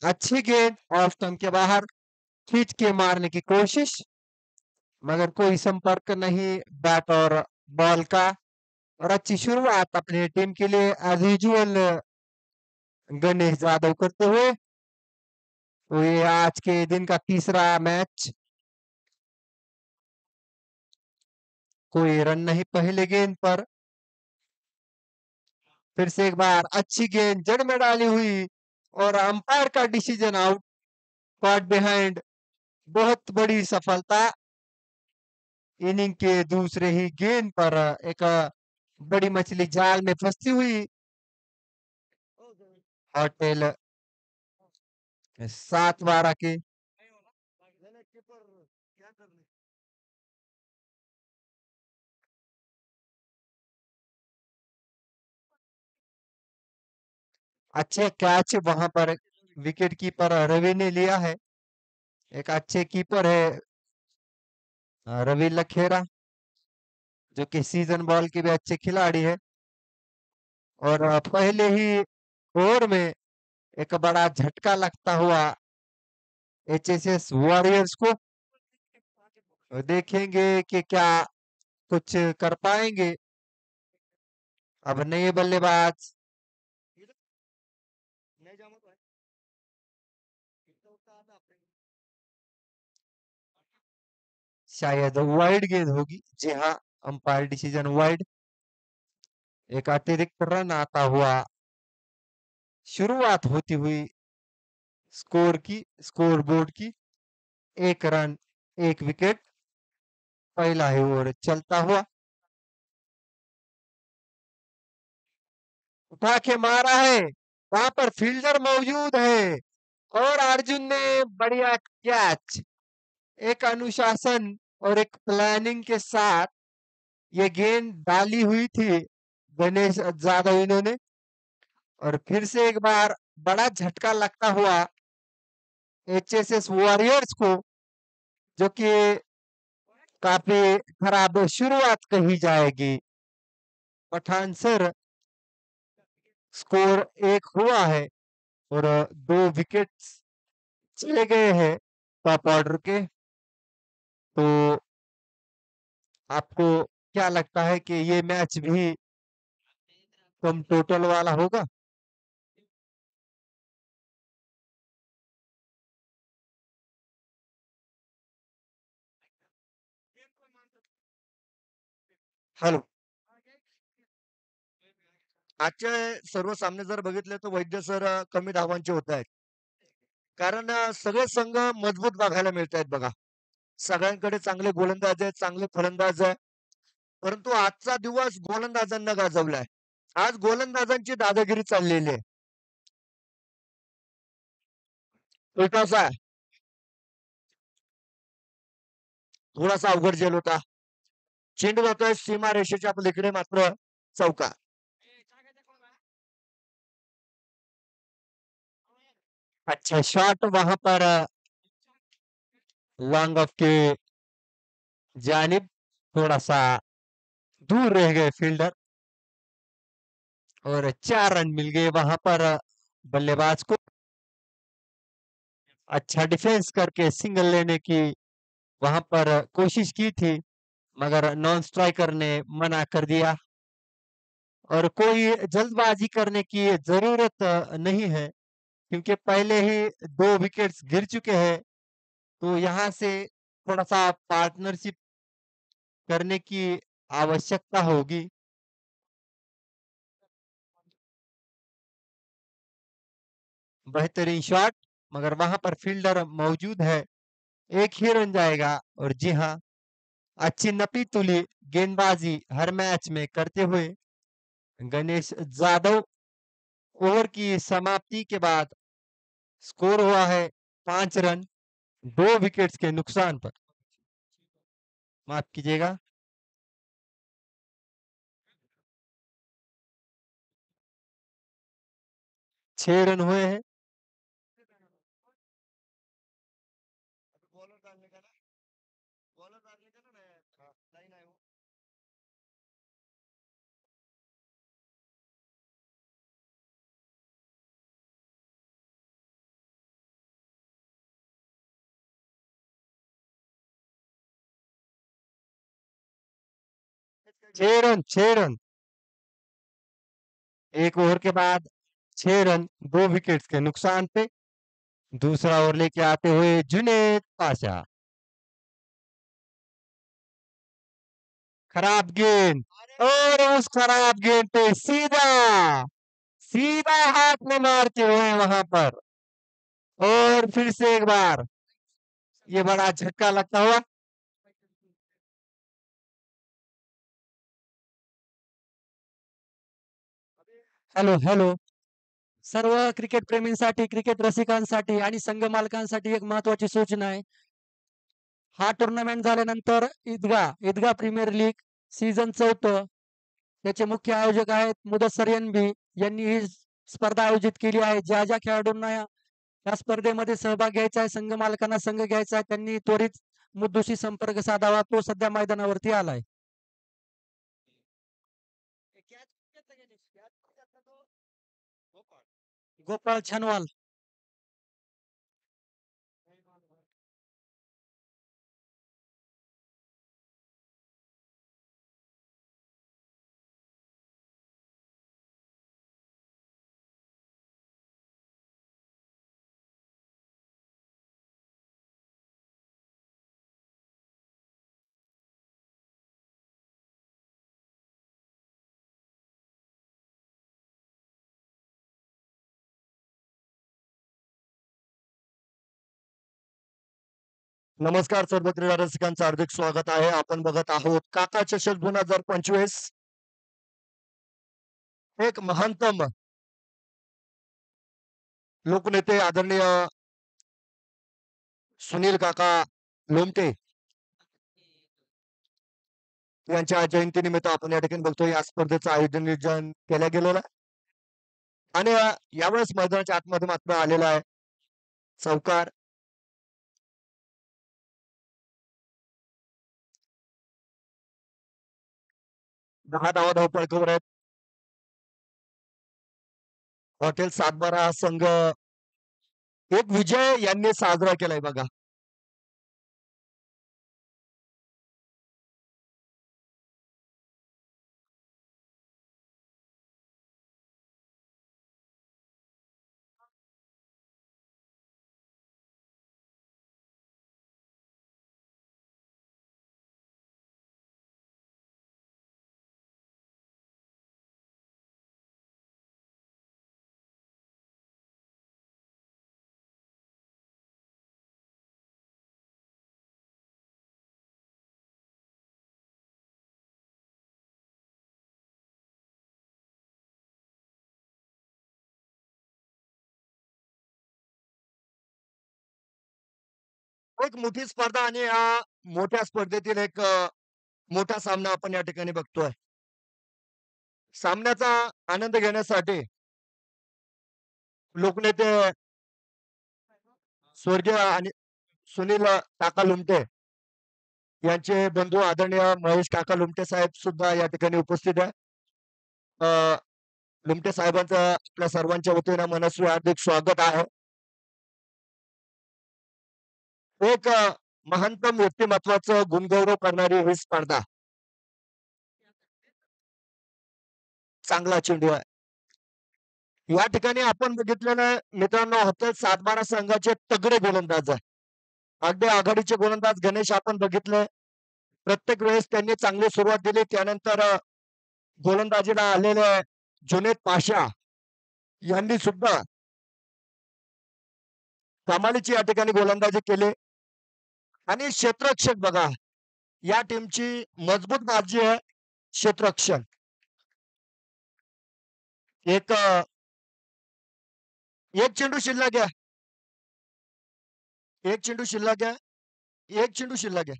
अच्छी गेंद off stump के बाहर, खींच के मारने की कोशिश, मगर कोई संपर्क नहीं बैट और बॉल का। और अच्छी शुरुआत अपनी टीम के लिए एज यूजुअल गणेश यादव करते हुए। तो ये आज के दिन का तीसरा मैच। कोई रन नहीं पहले गेंद पर। फिर से एक बार अच्छी गेंद जड़ में डाली हुई और अंपायर का डिसीजन आउट, कॉट बिहाइंड। बहुत बड़ी सफलता। इनिंग के दूसरे ही गेंद पर एक बड़ी मछली जाल में फंसी हुई। होटल 7-12 के। अच्छे कैच वहां पर विकेट कीपर रवि ने लिया है। एक अच्छे कीपर है रवि लखेरा, जो कि सीजन बॉल के भी अच्छे खिलाड़ी है। और पहले ही ओवर में एक बड़ा झटका लगता हुआ एचएसएस वॉरियर्स को। देखेंगे कि क्या कुछ कर पाएंगे। अब नए बल्लेबाज शायद वाइड गेंद होगी। जी हाँ, अंपायर डिसीजन वाइड। एक अतिरिक्त रन आता हुआ शुरुआत होती हुई स्कोर बोर्ड की। एक रन, एक विकेट, पहला ही ओवर चलता हुआ। उठा के मारा है, वहां पर फील्डर मौजूद है और अर्जुन ने बढ़िया कैच। एक अनुशासन और एक प्लानिंग के साथ ये गेंद डाली हुई थी गणेश यादव इन्होंने। और फिर से एक बार बड़ा झटका लगता हुआ एचएसएस वॉरियर्स को, जो कि काफी खराब शुरुआत कही जाएगी। पठान सर, स्कोर 1 हुआ है और 2 विकेट्स चले गए हैं टॉप ऑर्डर के। तो आपको क्या लगता है कि ये मैच भी कम टोटल वाला होगा? हॅलो. आजचे सर्व सामने जर बघितले तर वैद्य सर कमी धावांचे होत आहेत. कारण सगळे संघ मजबूत बघायला मिळत आहेत बघा. सगळ्यांकडे चांगले गोलंदाज आहेत, चांगले फलंदाज आहे. परंतु आजचा दिवस गोलंदाजांना गाजवलाय. आज गोलंदाजांची दादागिरी चाललेली आहे. उलटासा थोडासा अवघड झेल होता. चेंडू जातोय सीमारेषेच्या पलीकडे मात्र चौका. अच्छा शॉट वहां पर लॉन्ग ऑफ के जानिब, थोड़ा सा दूर रह गए फील्डर और 4 रन मिल गए वहां पर बल्लेबाज को। अच्छा डिफेंस करके सिंगल लेने की वहां पर कोशिश की थी, मगर नॉन स्ट्राइकर ने मना कर दिया। और कोई जल्दबाजी करने की जरूरत नहीं है, क्योंकि पहले ही 2 विकेट्स गिर चुके हैं। तो यहाँ से थोड़ा सा पार्टनरशिप करने की आवश्यकता होगी। बेहतरीन शॉट, मगर वहां पर फील्डर मौजूद है। एक ही रन जाएगा। और जी हाँ, अच्छी नपी तुली गेंदबाजी हर मैच में करते हुए गणेश जाधव ओवर की समाप्ति के बाद स्कोर हुआ है 5 रन, 2 विकेट्स के नुकसान पर। माफ कीजिएगा। 6 रन हुए हैं। छह रन। एक ओवर के बाद 6 रन, 2 विकेट्स के नुकसान पे दूसरा ओवर लेके आते हुए जुनेद पाशा। खराब गेंद और उस खराब गेंद पे सीधा सीधा हाथ में मारते हुए वहां पर और फिर से एक बार ये बड़ा झटका लगता हुआ। हॅलो हॅलो, सर्व क्रिकेट प्रेमींसाठी, क्रिकेट रसिकांसाठी आणि संघ मालकांसाठी एक महत्वाची सूचना आहे. हा टुर्नामेंट झाल्यानंतर ईदगा प्रीमियर लीग सीझन 4 त्याचे मुख्य आयोजक आहेत मुदस्सर एनबी यांनी ही स्पर्धा आयोजित केली आहे. ज्या ज्या खेळाडूंना या स्पर्धेमध्ये सहभाग घ्यायचा आहे, संघ मालकांना संघ घ्यायचा आहे, त्यांनी त्वरित मुद्दूशी संपर्क साधावा. तो सध्या मैदानावरती आलाय. गोपाळ छनवाल. नमस्कार सर्व क्रीडा रसिकांचं हार्दिक स्वागत आहे. आपण बघत आहोत काका चषक 2025. एक महानतम लोकनेते आदरणीय सुनील काका लोमटे यांच्या जयंतीनिमित्त आपण या ठिकाणी बघतो या स्पर्धेचं आयोजन केलं गेलेलं आहे. आणि यावेळेस मैदानाच्या आतमध्ये मात्र आलेला आहे चौकार. दहा धावपळकावर आहेत. हॉटेल सातबारा हा संघ एक विजय यांनी साजरा केलाय बघा. एक मोठी स्पर्धा आणि या मोठ्या स्पर्धेतील एक मोठा सामना आपण या ठिकाणी बघतोय. सामन्याचा आनंद घेण्यासाठी लोकनेते स्वर्गीय आणि सुनील काका लुमटे यांचे बंधू आदरणीय महेश काका लुमटे साहेब सुद्धा या ठिकाणी उपस्थित आहे. लुमटे साहेबांचं आपल्या सर्वांच्या वतीने मनस्वी हार्दिक स्वागत आहे. एक महानतम व्यक्तिमत्वाचं गुणगौरव करणारी ही स्पर्धा. चांगला चेंडू आहे. या ठिकाणी आपण बघितलेलं मित्रांनो हॉटेल सातबारा संघाचे तगडे गोलंदाज आहे. अगदी आघाडीचे गोलंदाज गणेश आपण बघितले. प्रत्येक वेळेस त्यांनी चांगली सुरुवात दिली. त्यानंतर गोलंदाजीला आलेले जुनेद पाशा यांनी सुद्धा कमालीची या ठिकाणी गोलंदाजी केली. आणि क्षेत्ररक्षक बघा या टीमची मजबूत बाजी आहे क्षेत्ररक्षण. एक एक चेंडू शिल्लक आहे. एक चेंडू शिल्लक आहे. एक चेंडू शिल्लक आहे.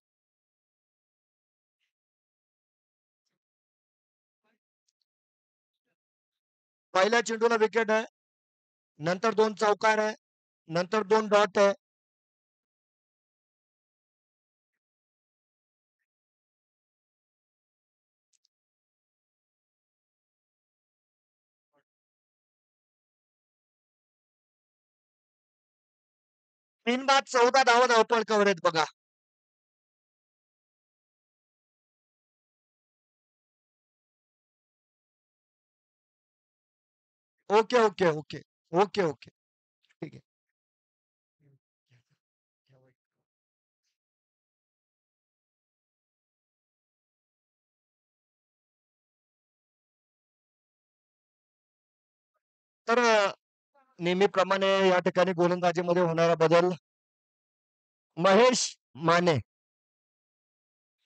पहिल्या चेंडूला विकेट आहे. नंतर 2 चौकार आहे. नंतर 2 डॉट आहे. तीन बाद 14 धावपळकावर आहेत बघा. Okay okay okay okay okay ठीक आहे. तर नेहमीप्रमाणे या ठिकाणी गोलंदाजीमध्ये होणारा बदल महेश माने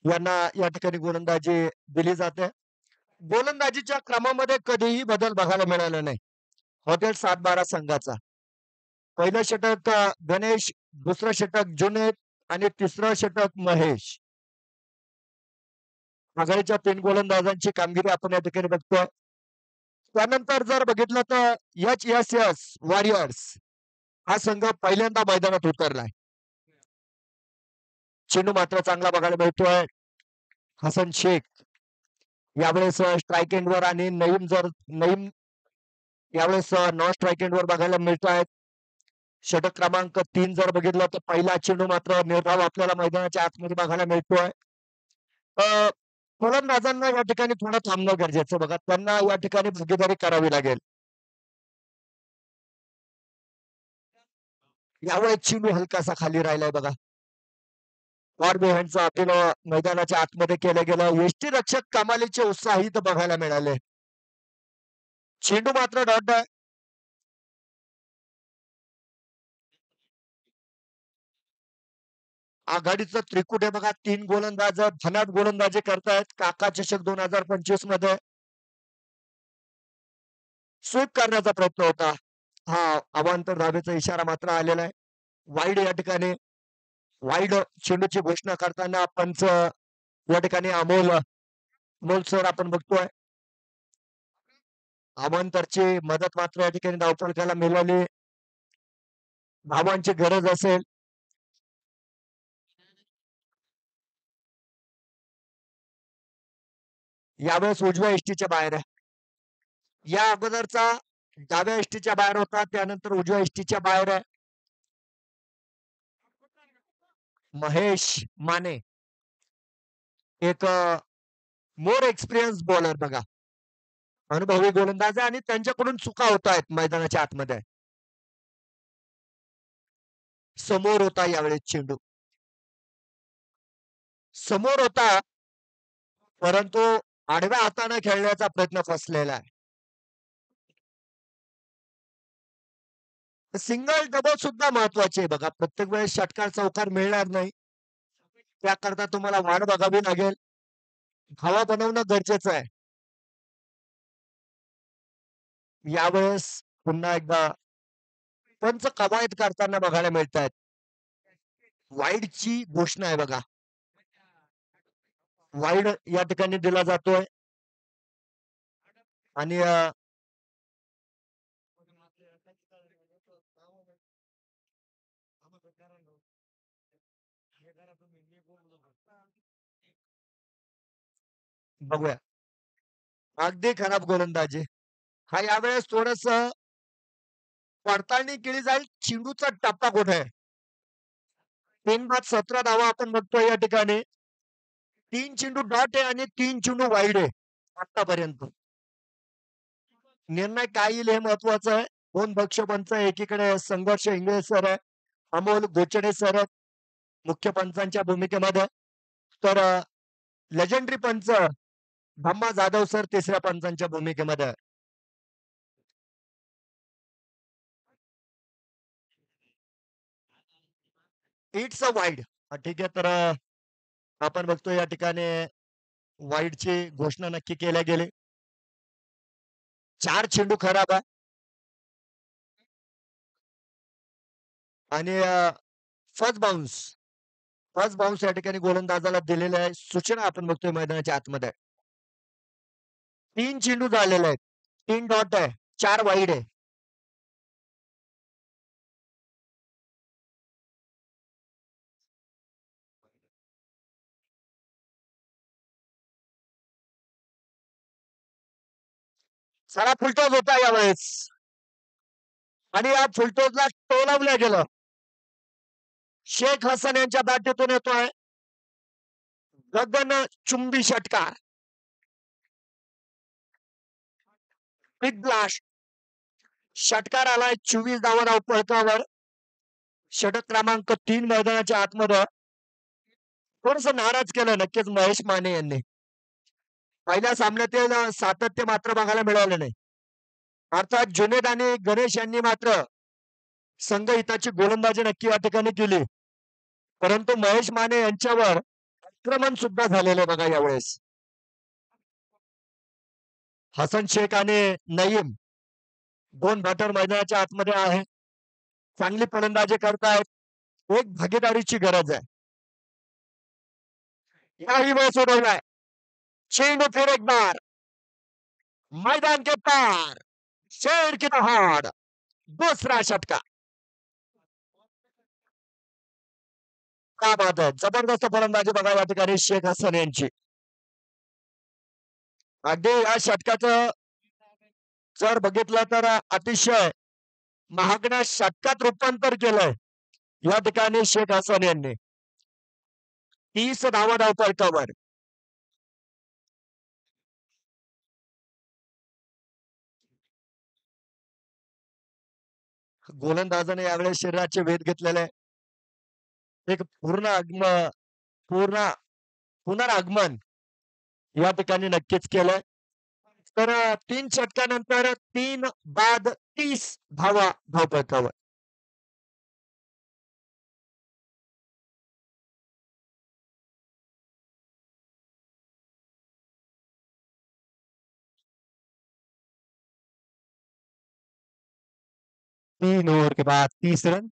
यांना या ठिकाणी गोलंदाजी दिली जाते. गोलंदाजीच्या क्रमामध्ये कधीही बदल बघायला मिळाला नाही. हॉटेल 7-12 संघाचा. पहिलं षटक गणेश, दुसरं षटक जुनैद आणि तिसरं षटक महेश. आघाडीच्या 3 गोलंदाजांची कामगिरी आपण या ठिकाणी बघतोय. त्यानंतर जर बघितलं तर एच-एस-एस वॉरियर्स हा संघ पहिल्यांदा मैदानात उतरलाय. चेंडू मात्र चांगला बघायला मिळतोय. हसन शेख यावेळेस स्ट्राईक एंडवर आणि नईम यावेळेस नॉन स्ट्राईक एंडवर बघायला मिळत आहेत. षटक क्रमांक 3 जर बघितलं तर पहिला चेंडू मात्र निर्धाव आपल्याला मैदानाच्या आतमध्ये बघायला मिळतोय. अ, फलंदाजांना या ठिकाणी थोडं थांबणं गरजेचं बघा. त्यांना या ठिकाणी भागीदारी करावी लागेल. यावेळेस चेंडू हलकासा खाली राहिलाय बघा. फॉर बिहाइंडचं अपील मैदानाच्या आतमध्ये केलं गेलं. यष्टीरक्षक कमालीचे उत्साहित बघायला मिळाले. चेंडू मात्र डॉट आहे. आघाडीचं त्रिकूट आहे बघा. 3 गोलंदाज फनाट गोलंदाजी करतायत. काका चषक 2025 मध्ये स्वीप करण्याचा प्रयत्न होता. हा अवांतर धावेचा इशारा मात्र आलेला आहे. वाईड या ठिकाणी वाईड चेंडूची घोषणा करताना पंच या ठिकाणी अमोल सर आपण बघतोय. अवांतरची मदत मात्र या ठिकाणी धावफलकाला मिळाली. धावांची गरज असेल यावेळेस उजव्या इष्टीच्या बाहेर आहे. या अगोदरचा डाव्या इष्टीच्या बाहेर होता. त्यानंतर उजव्या इष्टीच्या बाहेर आहे. महेश माने एक मोर एक्सपिरियन्स बॉलर बघा. अनुभवी गोलंदाज आहे आणि त्यांच्याकडून चुका होत आहेत मैदानाच्या आतमध्ये. समोर होता यावेळेस चेंडू. समोर होता परंतु आडव्या हाताने खेळण्याचा प्रयत्न फसलेला आहे. सिंगल डबल सुद्धा महत्वाचे आहे बघा. प्रत्येक वेळेस षटकार चौकार मिळणार नाही. त्याकरता तुम्हाला वाट बघावी लागेल. धावा बनवणं गरजेचं आहे. यावेळेस पुन्हा एकदा पंच कवायत करताना बघायला मिळत आहेत. वाईडची घोषणा आहे बघा. वाईड या ठिकाणी दिला जातोय आणि बघूया अगदी खराब गोलंदाजी. हा यावेळेस थोडस पडताळणी केली जाईल. चेंडूचा टप्पा कुठे आहे? 3 बाद 17 धावा आपण बघतोय या ठिकाणी. 3 चेंडू डॉट आहे आणि 3 चेंडू वाईड आहे आतापर्यंत. निर्णय काय येईल हे महत्वाचं आहे. 2 भक्ष्यपंच एकीकडे संघर्ष इंगळे सर आहे. अमोल गोचडे सर मुख्य पंचांच्या भूमिकेमध्ये. तर लेजेंडरी पंच ब्रह्मा जाधव सर तिसऱ्या पंचांच्या भूमिकेमध्ये. It's a wide. ठीक आहे. तर आपण बघतो या ठिकाणी वाईडची घोषणा नक्की केल्या गेली. 4 चेंडू खराब आहे आणि फर्स्ट बाउन्स या ठिकाणी गोलंदाजाला दिलेल्या आहे. सूचना आपण बघतोय मैदानाच्या आतमध्ये. 3 चेंडू झालेले आहेत. 3 डॉट आहे. 4 वाईड आहे. सारा फुलटॉस होता यावेळेस आणि या फुलटॉसला टोलवलं गेलं. शेख हसन यांच्या बॅटीतून येतोय गगन चुंबी षटकार. बिग ब्लास्ट षटकार आलाय 24 धावा धावफलकावर. षटक क्रमांक 3 मैदानाच्या आतमध्ये. थोडस नाराज केलं नक्कीच महेश माने यांनी. पहिल्या सामन्यातील सातत्य मात्र बघायला मिळालं नाही. अर्थात जुनेद आणि गणेश यांनी मात्र संघहिताची गोलंदाजी नक्की या ठिकाणी केली. परंतु महेश माने यांच्यावर आक्रमण सुद्धा झालेलं बघा यावेळेस. हसन शेख आणि नईम दोन बॅटर मैदानाच्या आतमध्ये आहे. चांगली फलंदाजी करतायत. एक भागीदारीची गरज आहे. याही वेळ सोडवलाय. चेंडू फिर एक बार मैदान के पार, शेर की दहाड़, दूसरा षटकार. क्या बात आहे. जबरदस्त फलंदाजी बघा या ठिकाणी शेख हसन यांची. अगदी या षटकाचं जर बघितलं तर अतिशय महागड्या षटकात रूपांतर केलंय या ठिकाणी शेख हसन यांनी. 30 धावा धावफलकावर. गोलंदाजाने यावेळेस शरीराचे वेध घेतलेले. एक पूर्ण पुनरागमन या ठिकाणी नक्कीच केलंय. तर 3 षटकानंतर 3 बाद 30 धावा धावफलकावर. तीन ओवर के बाद 30 रन.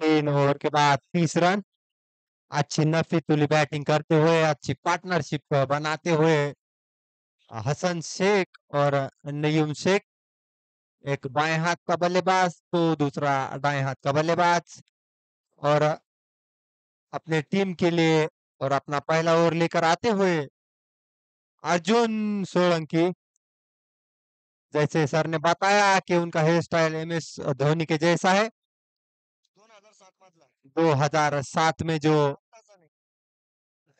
तीन ओवर के बाद 30 रन. अच्छी नफी तुली बैटिंग करते हुए, अच्छी पार्टनरशिप बनाते हुए हसन शेख और नईम शेख. एक बाएं हाथ का बल्लेबाज तो दूसरा दाएं हाथ का बल्लेबाज, और अपने टीम के लिए और अपना पहला ओवर लेकर आते हुए अर्जुन सोलंकी. जैसे सर ने बताया कि उनका हेयर स्टाइल MS धोनी के जैसा है. 2007 में जो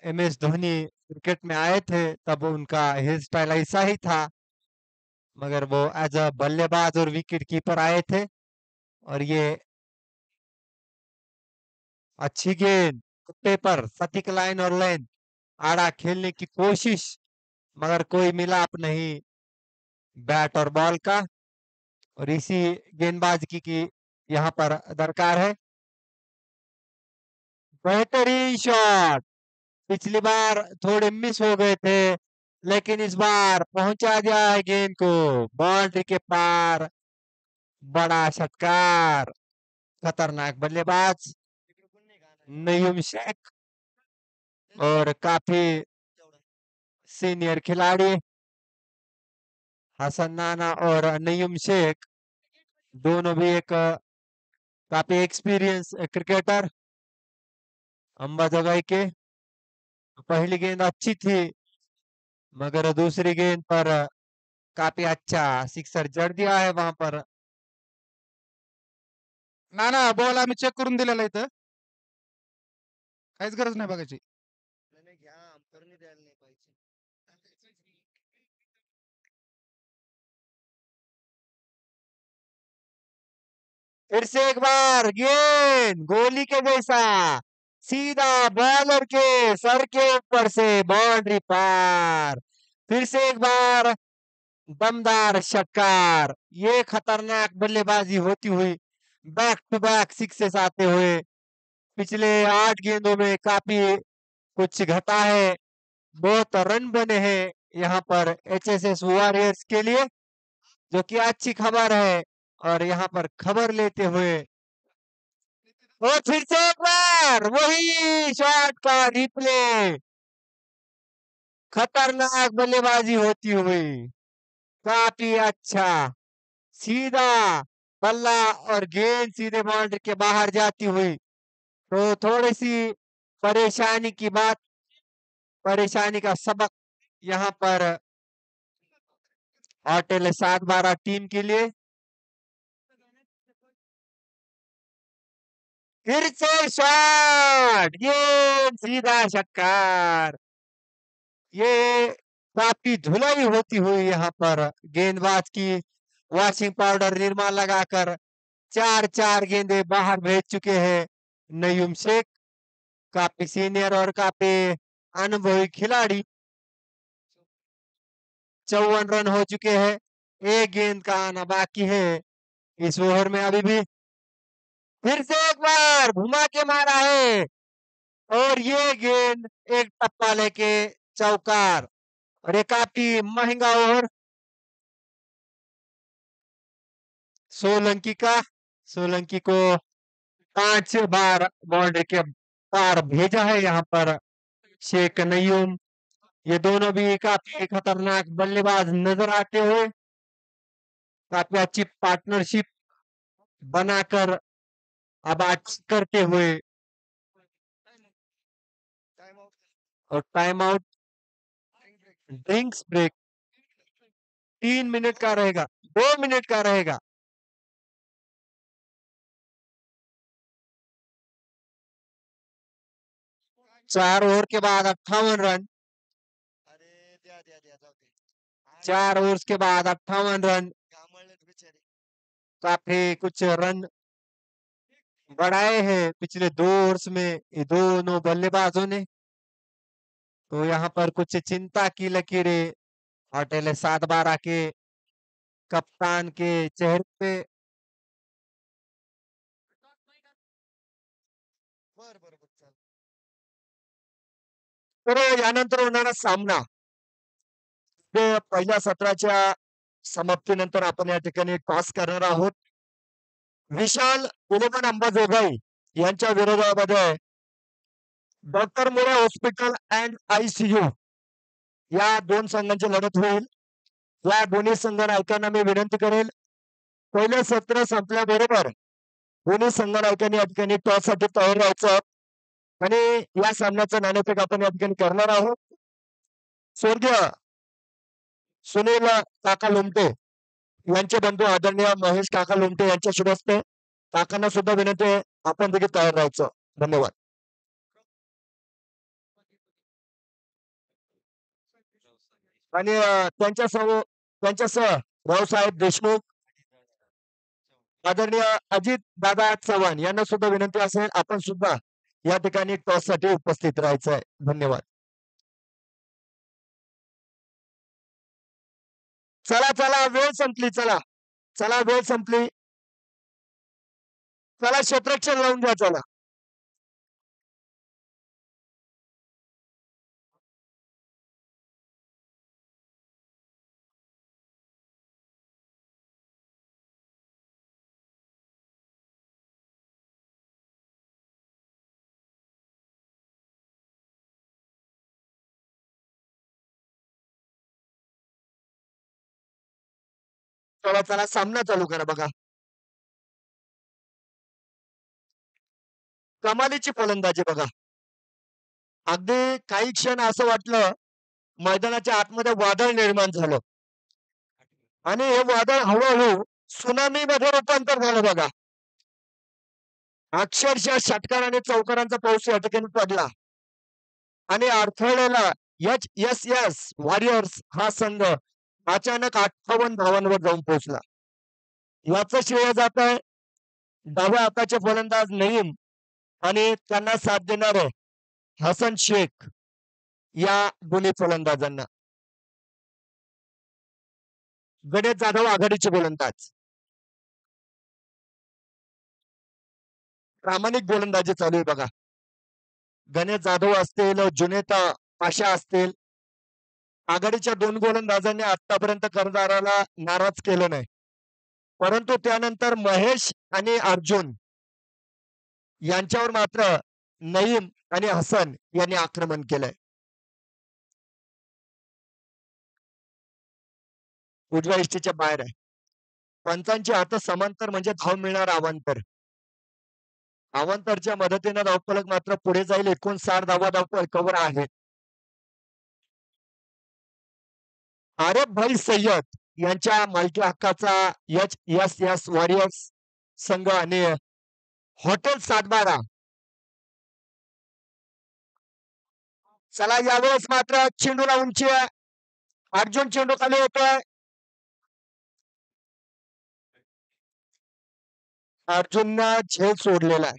MS धोनी क्रिकेट में आए थे तब उनका हेयर स्टाइल ऐसा ही था, मगर वो एज अ बल्लेबाज और विकेट कीपर आए थे. और ये अच्छी गेंद पेपर सटीक लाइन और लेंथ आड़ा खेलने की कोशिश, मगर कोई मिलाप नहीं बैट और बॉल का. और इसी गेंदबाज की यहाँ पर दरकार है. बेहतरीन शॉट. पिछली बार थोड़े मिस हो गए थे, लेकिन इस बार पहुंचा दिया है गेंद को बाउंड्री के पार. बड़ा षटकार. खतरनाक बल्लेबाज नईम शेख और काफी सीनियर खिलाड़ी हसन नाना और नईम शेख, दोनों भी एक काफी एक्सपीरियंस क्रिकेटर. अंबाजोगाई के. पहली गेंद अच्छी थी, मगर दूसरी गेंद पर काफी अच्छा सिक्सर जड़ दिया है वहां पर. ना ना बॉल आम्ही चेक करून दिलेला इथं, काहीच गरज नाही बघायची. फिर से एक बार गेंद गोली के जैसा सीधा बॉलर के सर के ऊपर से बाउंड्री पार. फिर से एक बार दमदार षटकार. ये खतरनाक बल्लेबाजी होती हुई बैक टू बैक सिक्सेस आते हुए पिछले 8 गेंदों में काफी कुछ घटा है. बहुत रन बने हैं यहाँ पर HSS वॉरियर्स के लिए, जो कि अच्छी खबर है. और यहाँ पर खबर लेते हुए और फिर से एक बार वही शॉट का रिप्ले. खतरनाक बल्लेबाजी होती हुई काफी अच्छा सीधा बल्ला और गेंद सीधे बाउंड्री के बाहर जाती हुई. तो थोड़ी सी परेशानी की बात परेशानी का सबक यहाँ पर हॉटेल 7-12 टीम के लिए। फिर से शॉट, ये सीधा छक्कार। ये काफी धुलाई होती हुई यहाँ पर गेंदबाज की वॉशिंग पाउडर निरमा लगाकर 4-4 गेंदे बाहर भेज चुके हैं नयूम शेख। काफी सीनियर और काफी अनुभवी खिलाड़ी। 54 रन हो चुके हैं, एक गेंद का आना बाकी है इस ओवर में अभी भी। फिर से एक बार घुमा के मारा है और ये गेंद एक टप्पा लेके चौकार। और ये काफी महंगा ओवर सोलंकी को 5 बार बाउंड्री के पार भेजा है यहाँ पर शेख नयूम। ये दोनों भी काफी खतरनाक बल्लेबाज नजर आते हुए काफी अच्छी पार्टनरशिप बनाकर अब आज करते हुए। और time out, drinks break 3 minute का रहेगा, 2 मिनट का रहेगा। चार ओवर के बाद 58 रन। 4 ओवर्स के बाद 58 रन। काफी कुछ रन बढ़ाए हैं पिछले 2 ओवर्स में ये दोनों बल्लेबाजों ने। तो यहाँ पर कुछ चिंता की लकीरें हॉटेल 7-12 के कप्तान के चेहरे पे। तर यानंतर होणारा सामना ते पहिल्या सत्राच्या समाप्तीनंतर आपण या ठिकाणी टॉस करणार आहोत. विशाल इलेव्हन अंबाजोगाई यांच्या विरोधामध्ये doctor More hospital and ICU या 2 संघांची लढत होईल. या दोन्ही संघ नायकांना मी विनंती करेल, पहिलं सत्र संपल्याबरोबर दोन्ही संघ नायकांनी या ठिकाणी टॉस साठी तयार राहायचं आणि या सामन्याचं नाणेफेक आपण या ठिकाणी करणार आहोत. स्वर्गीय सुनील काका लोमटे यांचे बंधू आदरणीय महेश काका लोमटे यांच्या शुभ हस्ते काकांना सुद्धा विनंती आहे आपण देखील तयार राहायचं. धन्यवाद. आणि त्यांच्यासह भाऊसाहेब देशमुख, आदरणीय अजित दादा चव्हाण यांना सुद्धा विनंती असेल आपण सुद्धा या ठिकाणी टॉस साठी उपस्थित राहायचं आहे. धन्यवाद. चला चला वेळ संपली. चला चला वेळ संपली. चला क्षेत्ररक्षण लावून द्या. चला चला चला सामना चालू करा. बघा कमालीची फलंदाजी बघा. अगदी काही क्षण असं वाटलं मैदानाच्या आतमध्ये वादळ निर्माण झालं आणि हे वादळ हळूहळू सुनामी मध्ये रूपांतर झालं. बघा अक्षरशः षटकार आणि चौकारांचा पाऊस या ठिकाणी पडला आणि अडथळलेला एस वॉरियर्स हा संघ अचानक 58 धावांवर जाऊन पोहोचला. याचं श्रेय जात आहे डाव्या हाताचे फलंदाज नईम आणि त्यांना साथ देणारे हसन शेख या दोन्ही फलंदाजांना. गणेश जाधव आघाडीचे गोलंदाज. प्रामाणिक गोलंदाजी चालू आहे बघा. गणेश जाधव असतील, जुनेद पाशा असतील, आघाडीच्या 2 गोलंदाजांनी आतापर्यंत कर्णधाराला नाराज केलं नाही. परंतु त्यानंतर महेश आणि अर्जुन यांच्यावर मात्र नईम आणि हसन यांनी आक्रमण केलंय. उजव्या इष्टीच्या बाहेर आहे. पंचांची हात समांतर म्हणजे धाव मिळणार अवांतर. अवांतरच्या मदतीने धावफलक मात्र पुढे जाईल. 59 धावा धावफलकावर आहे. आरेफ भाई सय्यद यांच्या मालकी हक्काचा एच वॉरियर्स संघ आणि हॉटेल सातबारा. चला यावेळेस मात्र चेंडूला उंची आहे. अर्जुन चेंडू खाली होतोय. अर्जुननं झेल सोडलेला आहे.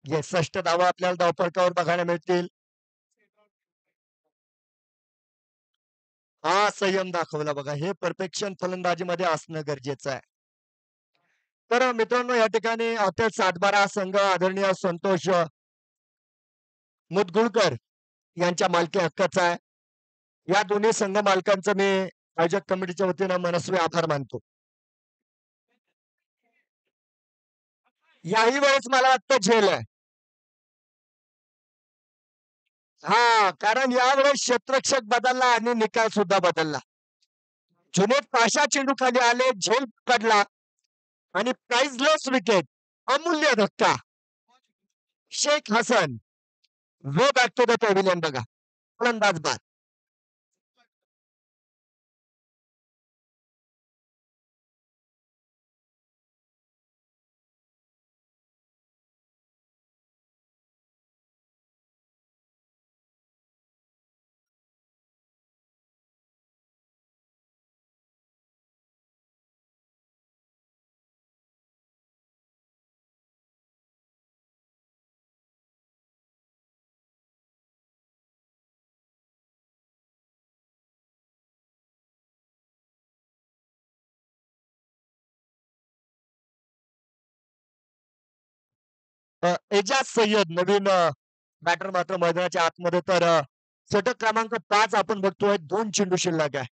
येस, 6 धावा आपल्याला धावफलकावर बघायला मिळतील. हा संयम दाखवला बघा. हे परफेक्शन फलंदाजीमध्ये असणं गरजेचं आहे. तर मित्रांनो या ठिकाणी हॉटेल सातबारा संघ आदरणीय संतोष मुदगुळकर यांच्या मालकी हक्काचा आहे. या दोन्ही संघ मालकांचं मी आयोजक कमिटीच्या वतीनं मनस्वी आभार मानतो. याही वेळेस मला वाटतं झेल आहे. हा, कारण यावेळेस क्षेत्ररक्षक बदलला आणि निकाल सुद्धा बदलला. जुनेद पाशा चेंडू खाली आले, झेल पडला आणि प्राइझलेस विकेट, अमूल्य धक्का. Sheikh Hasan way back to the pavilion बघा. फलंदाज बाद. एजाज सय्यद नवीन बॅटर मात्र मैदानाच्या आतमध्ये. तर षटक क्रमांक 5 आपण बघतोय. 2 चेंडू शिल्लक आहे.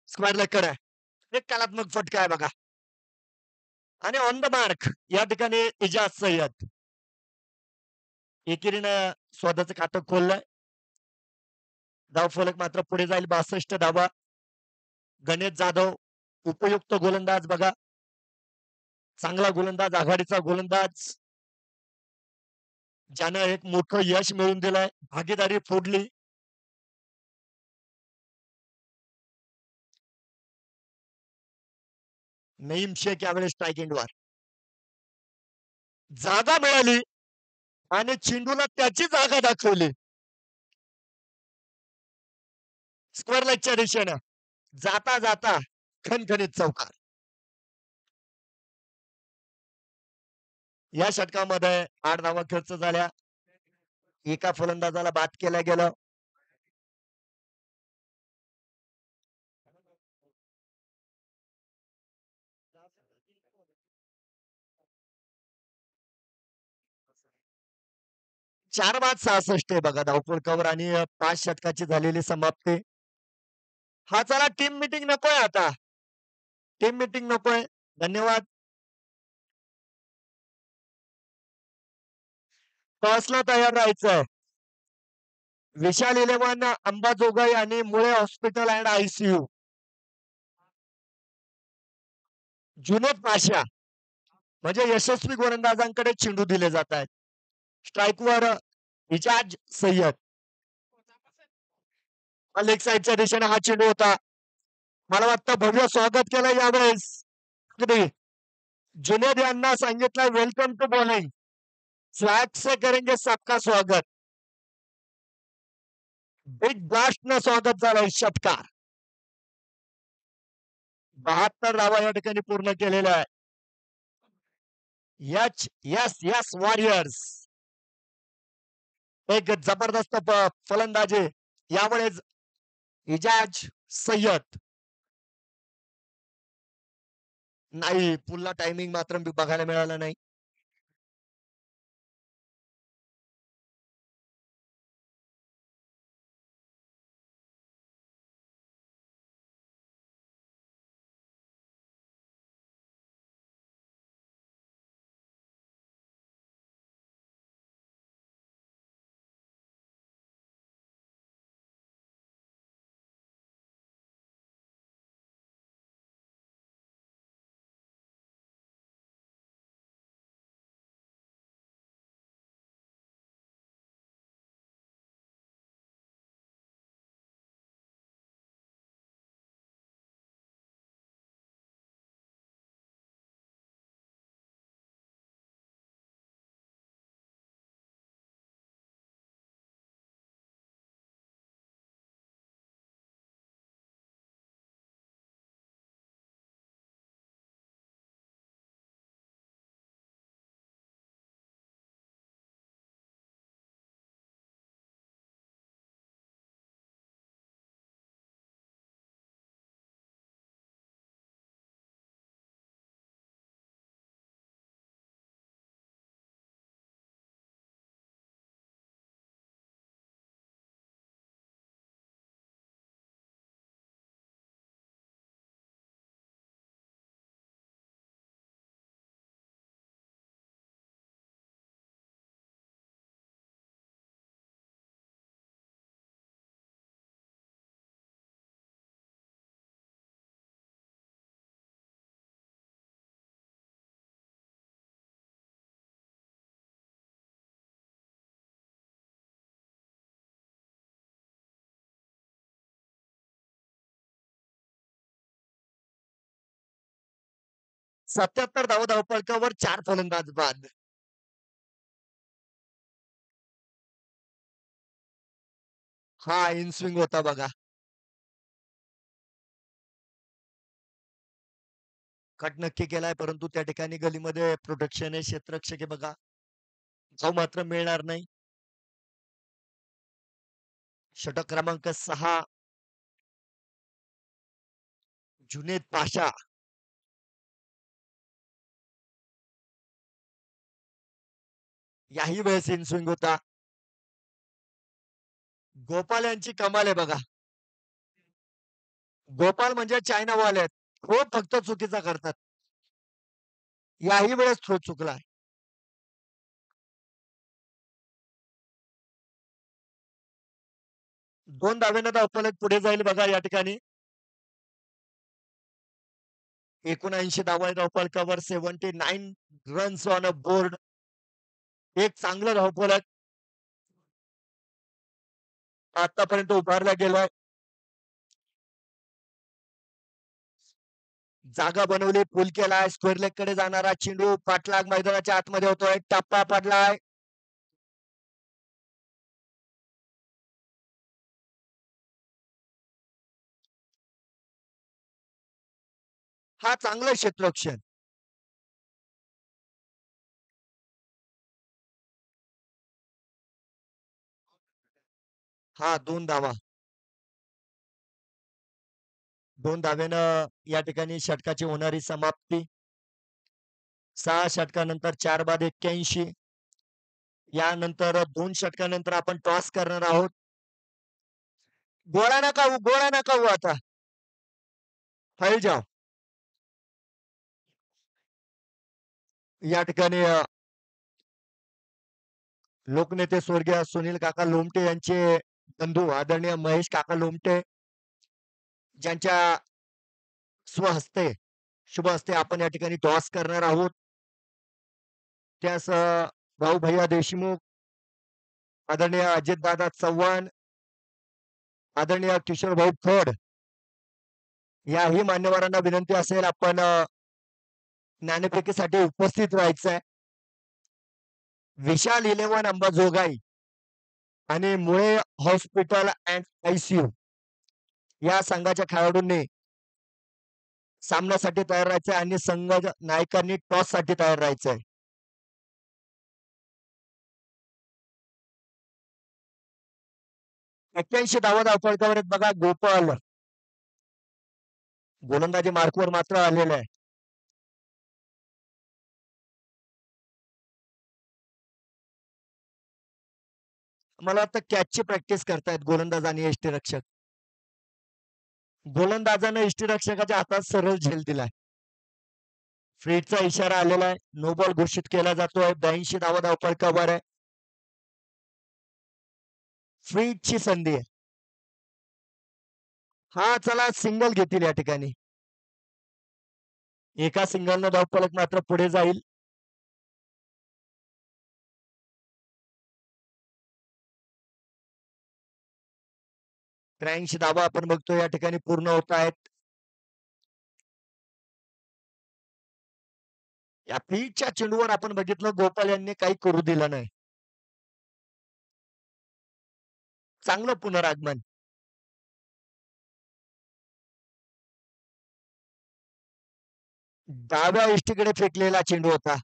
स्क्वेअर लेग आहे. एक कलात्मक फटका आहे बघा. आणि ऑन द मार्क या ठिकाणी इजाज सय्यद एकेरीनं स्वतःचं खातं खोललंय. धावफलक मात्र पुढे जाईल. 62 धावा. गणेश जाधव उपयुक्त गोलंदाज बघा. चांगला गोलंदाज, आघाडीचा गोलंदाज, ज्यानं एक मोठं यश मिळवून दिलंय. भागीदारी फोडली. नईम शेख यावेळेस स्ट्रायकिंगवर. जागा मिळाली आणि चेंडूला त्याची जागा दाखवली. स्क्वेअर लेगच्या दिशेनं जाता जाता खणखणीत चौकार. या षटकामध्ये 8 धावा खर्च झाल्या. एका फलंदाजाला बाद केलं गेलं. चार बाद 66 आहे बघा धावफलकावर आणि 5 षटकाची झालेली समाप्ती. हा चला टीम मीटिंग नकोय आता. टीम मीटिंग नकोय. धन्यवाद. टॉसला तयार राहायचं. विशाल 11 अंबाजोगाई आणि मुळे hospital and ICU. Junaid Pasha म्हणजे यशस्वी गोलंदाजांकडे चेंडू दिले जात आहेत. स्ट्राईकवर इजाज सय्यद. लेग साईडच्या दिशेने हा चेंडू होता. मला वाटतं भव्य स्वागत केलं यावेळेस. अगदी जुनेद यांना सांगितलं वेलकम टू बॉलिंग. फ्लॅग से करेंगे सबका स्वागत. बिग ब्लास्ट न स्वागत झालं. षटकार. 72 धावा या ठिकाणी पूर्ण केलेल्या आहे. Yes yes yes warriors. एक जबरदस्त फलंदाजी यावेळेस इजाज सय्यद. नाही, पुन्हा टायमिंग मात्र बघायला मिळाला नाही. 77 धावफलकावर 4 फलंदाज बाद. हा इन स्विंग होता बघा. कट नक्की केलाय, परंतु त्या ठिकाणी गलीमध्ये प्रोटेक्शन आहे, क्षेत्ररक्षक आहे बघा. धाव मात्र मिळणार नाही. षटक क्रमांक 6 जुनेद पाशा. याही वेळेस इन स्विंग होता. गोपाल यांची कमाल आहे बघा. गोपाल म्हणजे चायनावाले आहेत. खूप फक्त चुकीचा करतात. याही वेळेस थ्रो चुकलाय. 2 धावेनं धावफलक पुढे जाईल बघा या ठिकाणी. 79 धावा धावफलकावर 79 रन्स ऑन अ बोर्ड. एक चांगलं धावफलक आतापर्यंत उभारला गेलाय. जागा बनवली, पूल केलाय, स्क्वेअर लेग कडे जाणारा चेंडू पाठलाग मैदानाच्या आतमध्ये होतोय. टप्पा पडलाय. हा चांगलं क्षेत्ररक्षण. हा 2 धावा. 2 धावेनं या ठिकाणी षटकाची होणारी समाप्ती. 6 षटकानंतर 4 बाद 81. यानंतर 2 षटकानंतर आपण टॉस करणार आहोत. गोळा नका होऊ आता. फाईल जाव. या ठिकाणी लोकनेते स्वर्गीय सुनील काका लोमटे यांचे बंधू आदरणीय महेश काका लोमटे ज्यांच्या स्वहस्ते शुभ हस्ते आपण या ठिकाणी टॉस करणार आहोत. त्यास भाऊ भैया देशमुख, आदरणीय अजितदादा चव्हाण, आदरणीय किशोर भाऊ फड याही मान्यवरांना विनंती असेल आपण नाणेफेकीसाठी उपस्थित व्हायचं आहे. विशाल 11 अंबाजोगाई आणि मुळे हॉस्पिटल अँड आयसीयू या संघाच्या खेळाडूंनी सामन्यासाठी तयार राहायचंय आणि संघ नायकांनी टॉस साठी तयार राहायचंय. एक्क्याऐंशी धावा धावफलकावर आहेत बघा. गोपाल गोलंदाजी मार्कवर मात्र आलेला आहे. मला वाटतं कॅचची प्रॅक्टिस करतायत गोलंदाज आणि यष्टीरक्षक. गोलंदाजाने यष्टीरक्षकाच्या हातात सरळ झेल दिलाय. फ्रीडचा इशारा आलेला आहे. नो बॉल घोषित केला जातोय. 82 धावा धावफलकावर आहे. फ्रीडची संधी आहे. हा चला सिंगल घेतील या ठिकाणी. एका सिंगलनं धावफलक मात्र पुढे जाईल. त्र्याऐंशी धावा आपण बघतो या ठिकाणी पूर्ण होत आहेत. या फ्रीडच्या चेंडूवर आपण बघितलं गोपाल यांनी काही करू दिलं नाही. चांगलं पुनरागमन. डाव्या इष्टीकडे फेकलेला चेंडू होता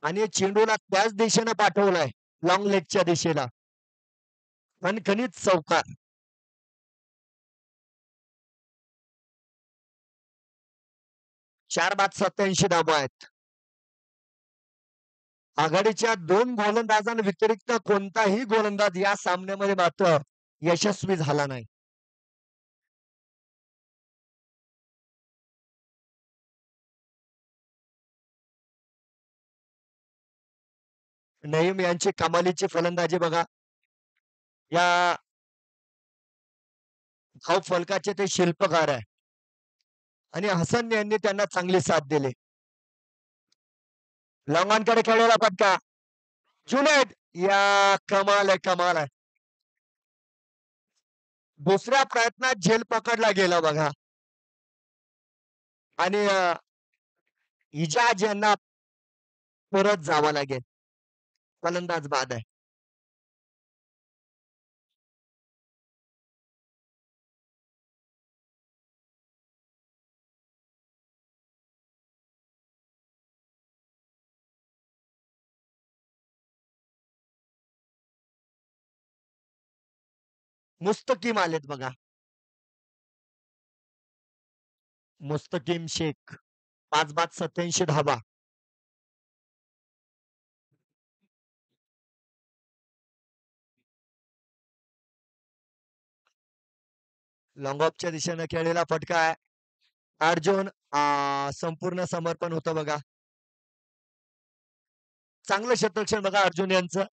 आणि चेंडूला त्याच दिशेने पाठवलाय लॉंग लेगच्या दिशेला. खणखणीत चौकार. 4 बाद 87 धावा आहेत. आघाडीच्या 2 गोलंदाजांव्यतिरिक्त कोणताही गोलंदाज या सामन्यामध्ये मात्र यशस्वी झाला नाही. नईम यांची कमालीची फलंदाजी बघा. या धावफलकाचे ते शिल्पकार आहे आणि हसन यांनी त्यांना चांगली साथ दिली. लॉंगांकडे खेळलेला फटका. जुनेद या कमाल आहे. दुसऱ्या प्रयत्नात झेल पकडला गेला बघा. आणि इजाज यांना परत जावं लागेल. फलंदाज बाद आहे. मुस्तकीम आलेत बघा. मुस्तकीम शेख 5 बाद 87 धावा. लॉंग ऑफच्या दिशेने खेळलेला फटका आहे. अर्जुन संपूर्ण समर्पण होतं बघा. चांगलं क्षेत्ररक्षण बघा अर्जुन यांचं.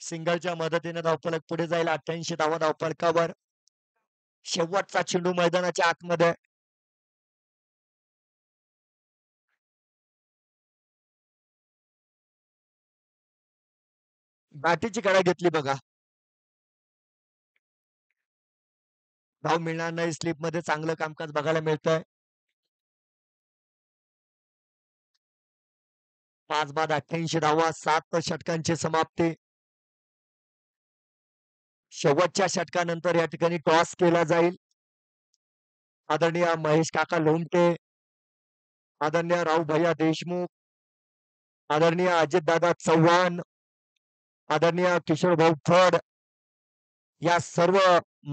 सिंगलच्या मदतीने धावफलक पुढे जाईल. 88 धावा धावफलकावर. शेवटचा चेंडू मैदानाच्या आतमध्ये. बॅटीची कडा घेतली बघा. धाव मिळणार नाही. स्लिप मध्ये चांगलं कामकाज बघायला मिळतंय. 5 बाद 88 धावा 7 षटकांची समाप्ती. शेवटच्या षटकानंतर या ठिकाणी टॉस केला जाईल. आदरणीय महेश काका लोमटे, आदरणीय राव भैया देशमुख, आदरणीय अजितदादा चव्हाण, आदरणीय किशोर भाऊ फड या सर्व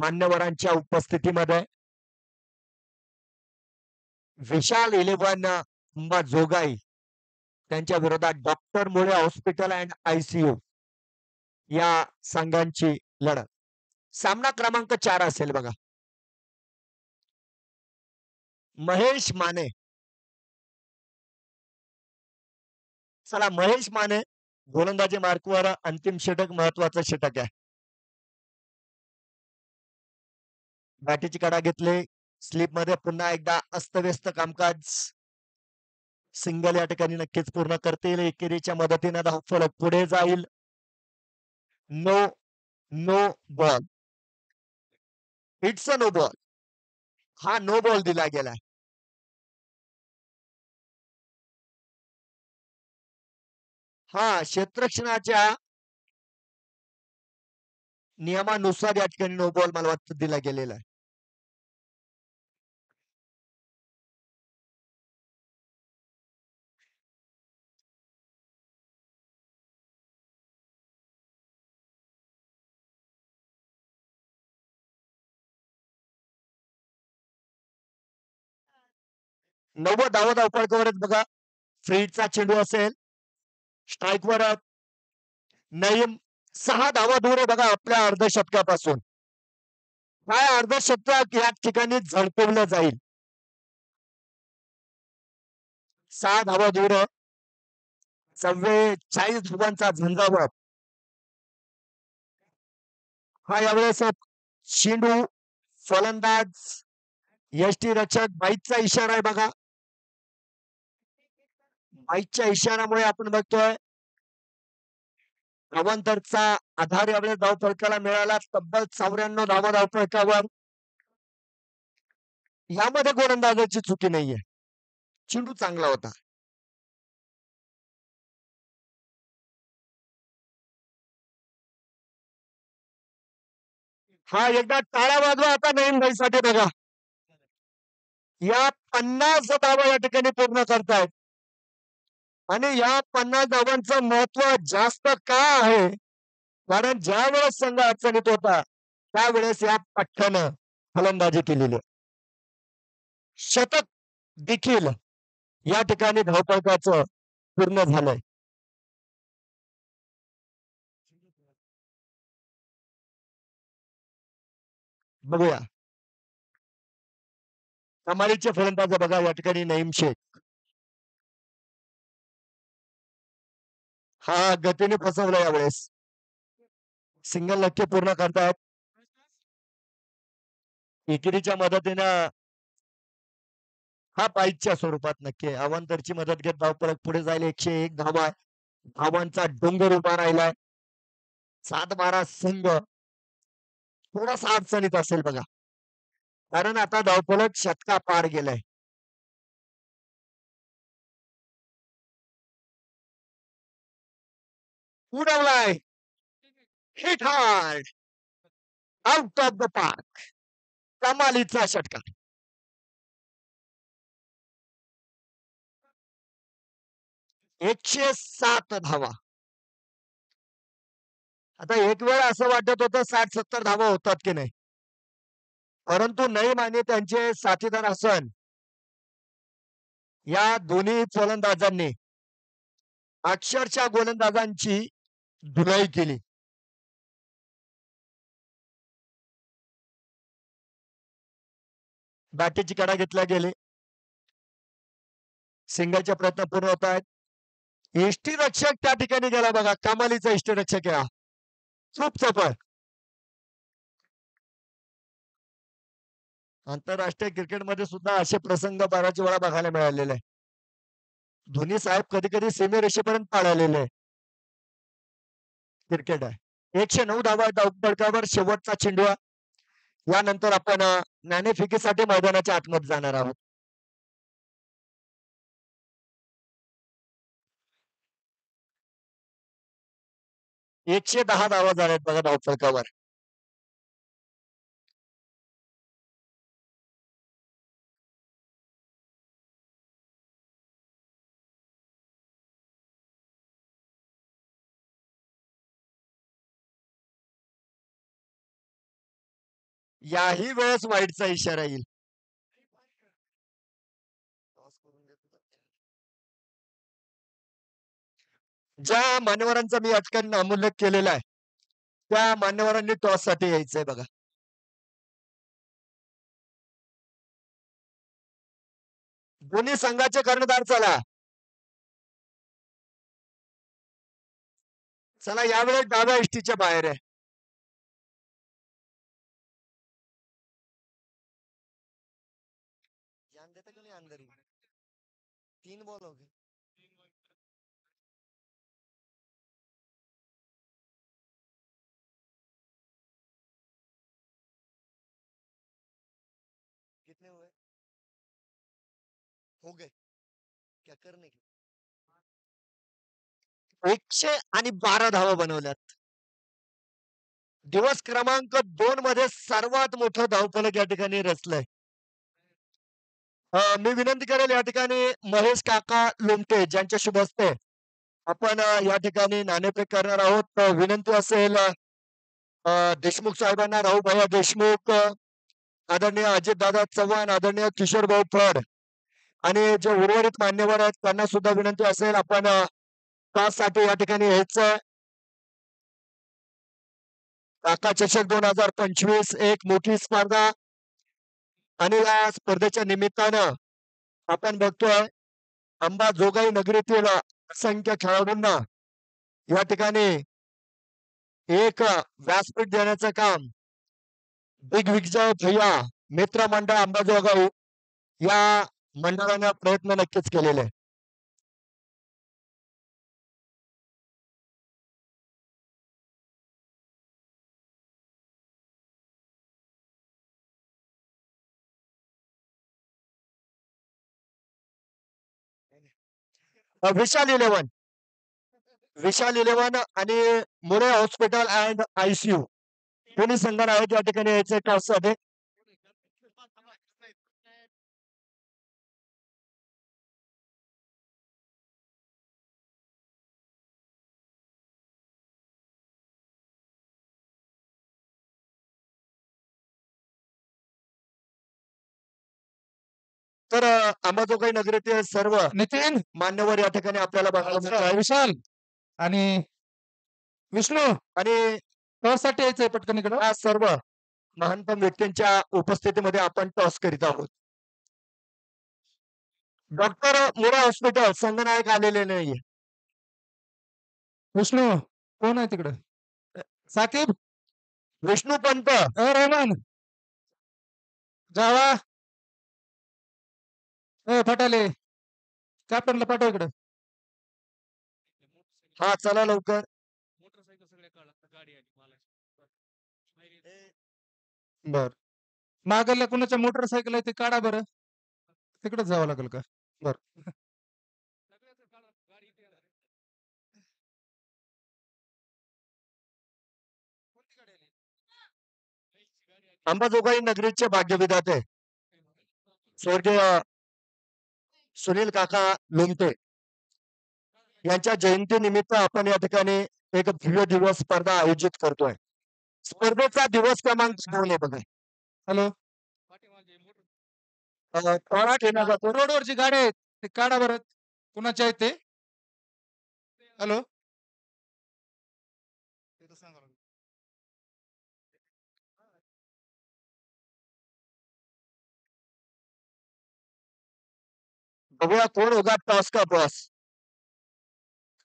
मान्यवरांच्या उपस्थितीमध्ये विशाल 11 जोगाई त्यांच्या विरोधात डॉक्टर मोळे हॉस्पिटल अँड आयसीयू या संघांची लढत. सामना क्रमांक 4 असेल बघा. महेश माने. चला महेश माने गोलंदाजी मार्कवर अंतिम षटक महत्वाचं षटक आहे. बॅटीची कडा घेतली. स्लिप मध्ये पुन्हा एकदा अस्तव्यस्त कामकाज. सिंगल या ठिकाणी नक्कीच पूर्ण करतील. एकेरीच्या मदतीने धावफलक पुढे जाईल. No no ball. It's a no ball. हा नो बॉल दिला गेलाय. हा क्षेत्ररक्षणाच्या नियमानुसार या ठिकाणी नो बॉल मला वाटतं दिला गेलेला आहे. नव्वद धावा धावफलकावरच बघा. फ्रीडचा चेंडू असेल. स्ट्राईकवर नईम 6 धावा दूर आहे बघा आपल्या अर्धशतकापासून. काय अर्धशतक या ठिकाणी झडपवलं जाईल. 6 धावा दूर. 44 धावांचा झंझावात. हा यावेळेस चेंडू फलंदाज यष्टी रक्षक बाईकचा इशारा आहे बघा. बाईकच्या इशाऱ्यामुळे आपण बघतोय अवांतरचा आधार यावेळेस धावफलकाला मिळाला. तब्बल 94 धावा धावफलकावर. यामध्ये गोलंदाजाची चुकी नाहीये. चेंडू चांगला होता. हा एकदा टाळ्या वाजवा आता नवीन भाईसाठी बघा. या 50 धावा या ठिकाणी पूर्ण करतायत. आणि या 50 धावांचं महत्व जास्त का आहे. कारण ज्या वेळेस संघ अडचणीत होता त्यावेळेस या पठ्ठ्यानं फलंदाजी केलेली. शतक देखील या ठिकाणी धावफलकाचं पूर्ण झालंय. बघूया. कमालीचे फलंदाज बघा या ठिकाणी नईम शेख. हा गतीने फसवला यावेळेस. सिंगल नक्की पूर्ण करतायत. एकेरीच्या मदतीनं हा पाईच्या स्वरूपात नक्की अवांतरची मदत घेत धावफलक पुढे जाईल. 101 धावा. धावांचा डोंगर उभा राहिलाय. 7-12 संघ थोडासा अडचणीत असेल बघा. कारण आता धावफलक शतका पार गेलाय. उडवलाय. Hit hard. Out of the park. कमालीचा षटकार. 107 धावा. आता एक वेळ असं वाटत होतं 60-70 धावा होतात की नाही, परंतु नईम आणि त्यांचे साथीदार हसन या दोन्ही फलंदाजांनी अक्षरशः गोलंदाजांची धुलाई केली. बॅटीची कडा घेतल्या गेले. सिंगलचे प्रयत्न पूर्ण होत आहेत. यष्टीरक्षक त्या ठिकाणी गेला बघा. कमालीचा यष्टीरक्षक आहे. खूप चपळ. आंतरराष्ट्रीय क्रिकेटमध्ये सुद्धा असे प्रसंग बऱ्याच वेळा बघायला मिळालेले आहे. धोनी साहेब कधी कधी सीमेरेषेपर्यंत पाळलेले आहे. क्रिकेट आहे. 109 धावा धावपळकावर शेवटचा चेंडू. यानंतर आपण नाणेफेकीसाठी मैदानाच्या आतमध्ये जाणार आहोत. एकशे 10 धावा झाल्यात बघा धावपळकावर. याही वेळेस वाईटचा इशारा येईल. ज्या मान्यवरांचा मी अटकन उल्लेख केलेला आहे त्या मान्यवरांनी टॉस साठी यायचंय बघा. दोन्ही संघाचे कर्णधार चला. चला यावेळेस डाव्या इष्टीच्या बाहेर आहे. अंदर 3 बॉल हो गए. कितने हुए? हो गए. क्या करने के? 112 धावा बनवल्यात. दिवस क्रमांक 2 मध्ये सर्वात मोठं धावफलक या ठिकाणी रचलंय. मी विनंती करेल या ठिकाणी महेश काका लोमटे ज्यांच्या शुभ हस्ते आपण या ठिकाणी नाणेफेक करणार आहोत. विनंती असेल देशमुख साहेबांना, राहू भैया देशमुख, आदरणीय अजितदादा चव्हाण, आदरणीय किशोर भाऊ फड आणि जे उर्वरित मान्यवर आहेत त्यांना सुद्धा विनंती असेल आपण साठी या ठिकाणी यायचं. काका चषक 2025 एक मोठी स्पर्धा आणि या स्पर्धेच्या निमित्तानं आपण बघतोय अंबाजोगाई नगरीतील असंख्य खेळाडूंना या ठिकाणी एक व्यासपीठ देण्याचं काम दिग्विजय भैया मित्र मंडळ अंबाजोगाई या मंडळाने प्रयत्न नक्कीच केलेले आहे. विशाल 11 आणि मुळे हॉस्पिटल अँड आयसीयू दोन्ही संघात आहेत या ठिकाणी यायचे टॉस साठी. तर अंबाजोगाई नगरीतील सर्व नितीन मान्यवर या ठिकाणी आपल्याला बघायला मिळतात. विशाल आणि विष्णू आणि टॉस साठी यायचंय पटकन इकडं. या सर्व महानतम व्यक्तींच्या उपस्थितीमध्ये आपण टॉस करीत आहोत. डॉक्टर मोरा हॉस्पिटल संघनायक आलेले नाहीये. विष्णू कोण आहे तिकडं? साकिब, विष्णू पंत, रहमान, जावा, फटाले, कॅप्टनला पाठव इकडं. हा चला लवकर. बर. मागल्या कुणाच्या मोटरसायकल आहे ते काढा बरं. तिकडेच जावं लागेल का? बर. अंबाजोगाई नगरीचे भाग्यविधाते स्वर्गीय सुनील काका लोमटे यांच्या जयंतीनिमित्त आपण या ठिकाणी एक भव्य दिवस स्पर्धा आयोजित करतोय. स्पर्धेचा दिवस क्रमांक 2 आहे बघा. हॅलो. टोळा ठेवला जातो. रोडवरची गाडी आहेत ते काढा बरं. कुणाचे आहेत ते? हॅलो. बघूया कोण होगा टॉस का बॉस.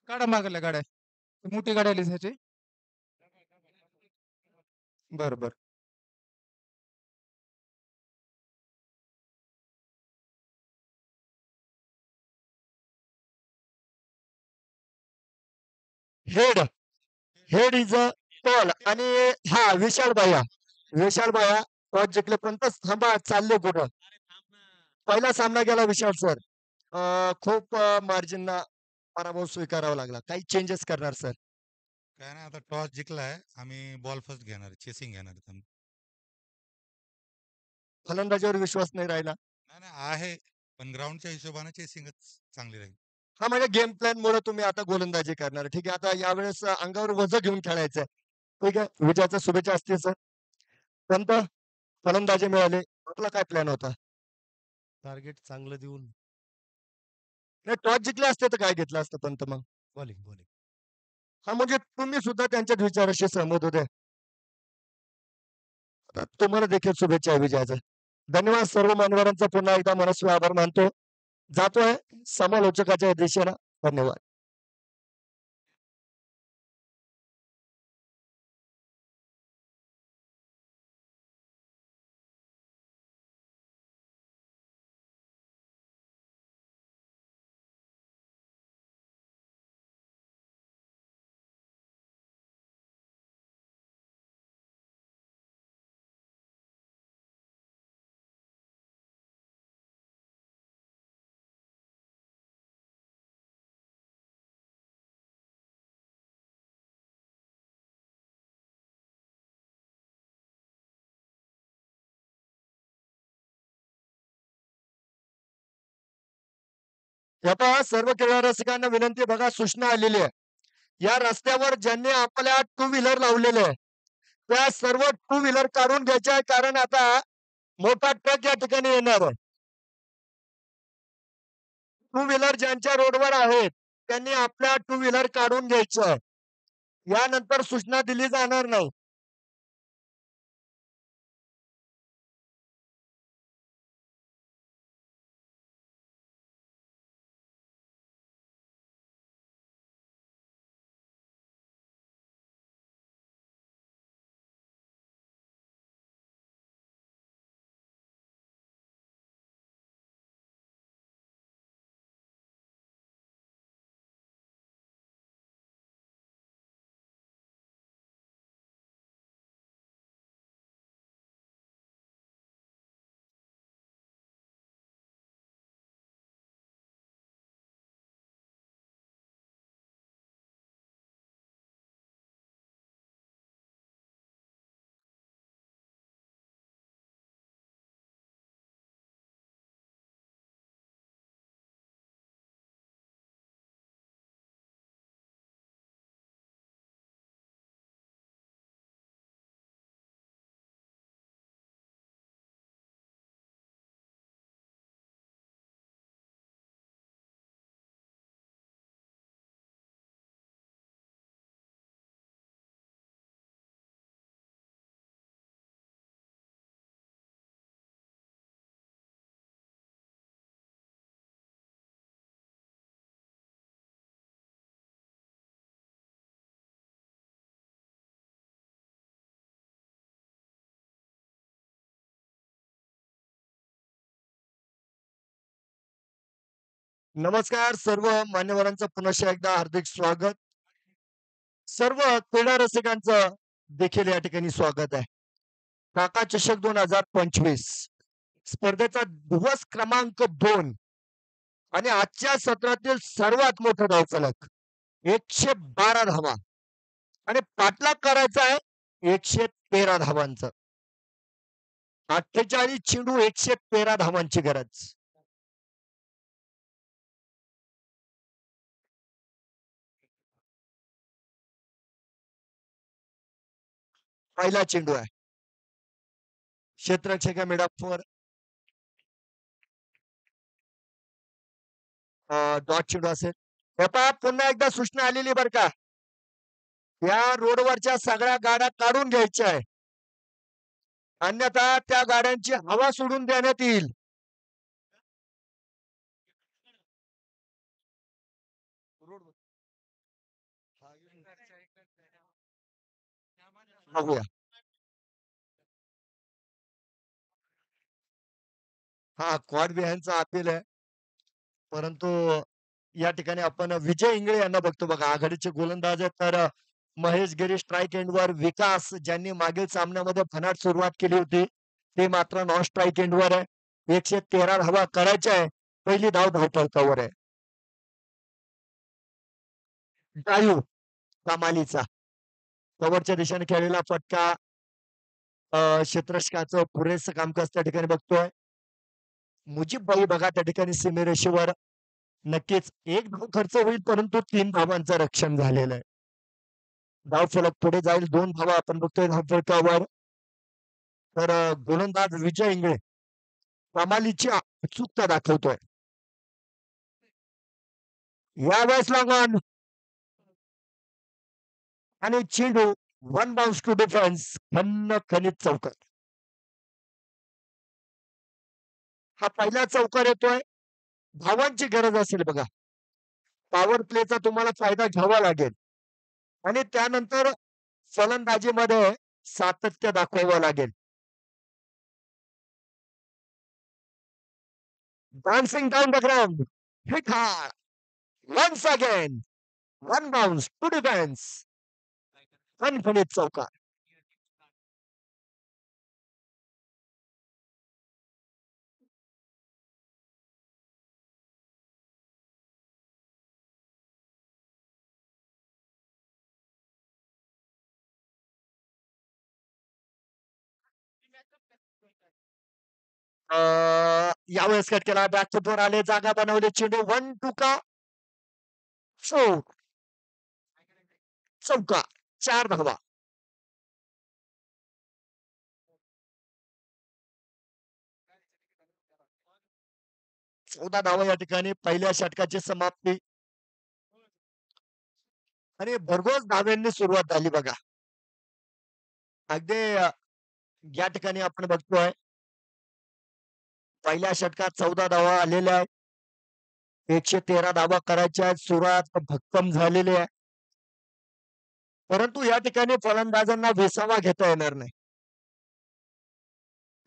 काढा मागल्या गाड्या. मोठी गाडी आली ह्याची. बर बर. Head head is a tall आणि हा विशाल भैया टॉस जिंकल्यापर्यंत थांबा चालले कुठं. पहिला सामना गेला विशाल सर. खूप मार्जिनना पराभव स्वीकारावा लागला. काही चेंजेस करणार सर? काय नाही, आता टॉस जिंकलाय, आम्ही बॉल फर्स्ट घेणार, चेसिंग घेणार आहेत आम्ही. फलंदाजीवर विश्वास नाही राहिला. नाही नाही आहे, पण ग्राउंडच्या हिशोबाने चेसिंगच चांगली राहील. हा म्हणजे गेम प्लॅन मुळे तुम्ही आता गोलंदाजी करणार. ठीक आहे, आता यावेळेस अंगावर वजन घेऊन खेळायचंय. ठीक आहे, विजयाच्या शुभेच्छा असतील सर. पंत फलंदाजी मिळाली, आपला काय प्लॅन होता? टार्गेट चांगलं देऊन नाही, टॉस जिंकले असते तर काय घेतलं असतं पंत मग? बॉलिंग बॉलिंग हा म्हणजे तुम्ही सुद्धा त्यांच्या विचाराशी सहमत होते. आता तुम्हाला देखील शुभेच्छा आहे विजयाच्या. धन्यवाद सर्व मान्यवरांचा पुन्हा एकदा मनस्वी आभार मानतो. जातोय समालोचकाच्या दिशेला. धन्यवाद. आता सर्व क्रीडा रसिकांना विनंती, बघा सूचना आलेली आहे. या रस्त्यावर ज्यांनी आपल्या टू व्हीलर लावलेले आहे त्या सर्व टू व्हीलर काढून घ्यायच्या आहे, कारण आता मोठा ट्रक या ठिकाणी येणार आहे. टू व्हीलर ज्यांच्या रोडवर आहेत त्यांनी आपल्या टू व्हीलर काढून घ्यायचं आहे. यानंतर सूचना दिली जाणार नाही. नमस्कार सर्व मान्यवरांचं पुन्हा एकदा हार्दिक स्वागत. सर्व क्रीडा रसिकांचं देखील या ठिकाणी स्वागत आहे. काका चषक 2025 स्पर्धेचा दिवस क्रमांक 2 आणि आजच्या सत्रातील सर्वात मोठा धावफलक 112 धावा आणि पाठलाग करायचा आहे 113 धावांचा. 48 चेंडू 113 धावांची गरज. पहिला चेंडू आहे क्षेत्ररक्षक मिडअपवर डॉट चेंडू असेल. हे पहा पुन्हा एकदा सूचना आलेली बरं का, या रोडवरच्या सगळ्या गाड्या काढून घ्यायच्या आहे, अन्यथा त्या गाड्यांची हवा सोडून देण्यात येईल. बघूया. हा क्वाड बिहाइंडचा अपील आहे, परंतु या ठिकाणी आपण विजय इंगळे यांना बघतो बघा. आघाडीचे गोलंदाज आहेत तर महेश गिरी स्ट्राईक एंडवर, विकास ज्यांनी मागील सामन्यामध्ये फनाट सुरुवात केली होती ते मात्र नॉन स्ट्राईक एंडवर आहे. 113 धावा करायच्या आहे. पहिली धाव धावफलकावर आहे. डायू कमालीचा कव्हरच्या दिशेने खेळलेला फटका क्षेत्ररक्षकाचं पुरेसं कामकाज त्या ठिकाणी बघतोय. मुजीबबाई बघा त्या ठिकाणी सीमेरेषेवर. नक्कीच एक धाव खर्च होईल, परंतु 3 धावांचं रक्षण झालेलं आहे. धावफलक पुढे जाईल. 2 धावा आपण बघतोय धावफलकावर. तर गोलंदाज विजय इंगळे कमालीची अचूकता दाखवतोय. यावेळेस लागण आणि चेंडू 1 बाउन्स टू डिफेन्स खनित चौकार. हा पहिला चौकार येतोय. धावांची गरज असेल बघा, पॉवर प्लेचा तुम्हाला फायदा घ्यावा लागेल आणि त्यानंतर फलंदाजीमध्ये सातत्य दाखवावं लागेल. Dancing down the ground, hit hard once again, 1 bounce to defense, खणखणीत चौकार. यावेळेस कट केला. बॅक फुटवर आले, जागा बनवली, चेंडू 1 2 का चौका. 4 धावा. चौदा धावा या ठिकाणी पहिल्या षटकाची समाप्ती आणि भरघोस धाव्यांनी सुरुवात झाली बघा. अगदी या ठिकाणी आपण बघतोय पहिल्या षटकात 14 धावा आलेल्या आहेत. 113 धावा करायच्या आहेत. सुरुवात भक्कम झालेली आहे, परंतु या ठिकाणी फलंदाजांना विसावा घेता येणार नाही,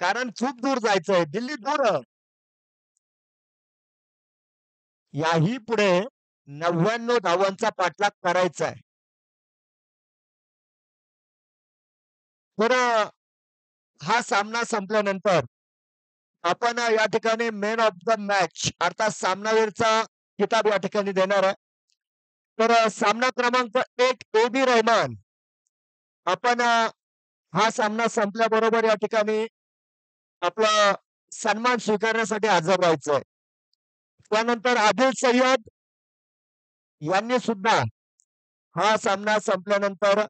कारण खूप दूर जायचंय. दिल्ली दूर. याही पुढे 99 धावांचा पाठलाग करायचा आहे. तर हा सामना संपल्यानंतर आपण या ठिकाणी मॅन ऑफ द मॅच अर्थात सामनावीरचा किताब या ठिकाणी देणार आहे. तर सामना क्रमांक 1 AB रहमान आपण हा सामना संपल्याबरोबर या ठिकाणी आपला सन्मान स्वीकारण्यासाठी हजर राहायचंय. त्यानंतर आदिल सय्यद यांनी सुद्धा हा सामना संपल्यानंतर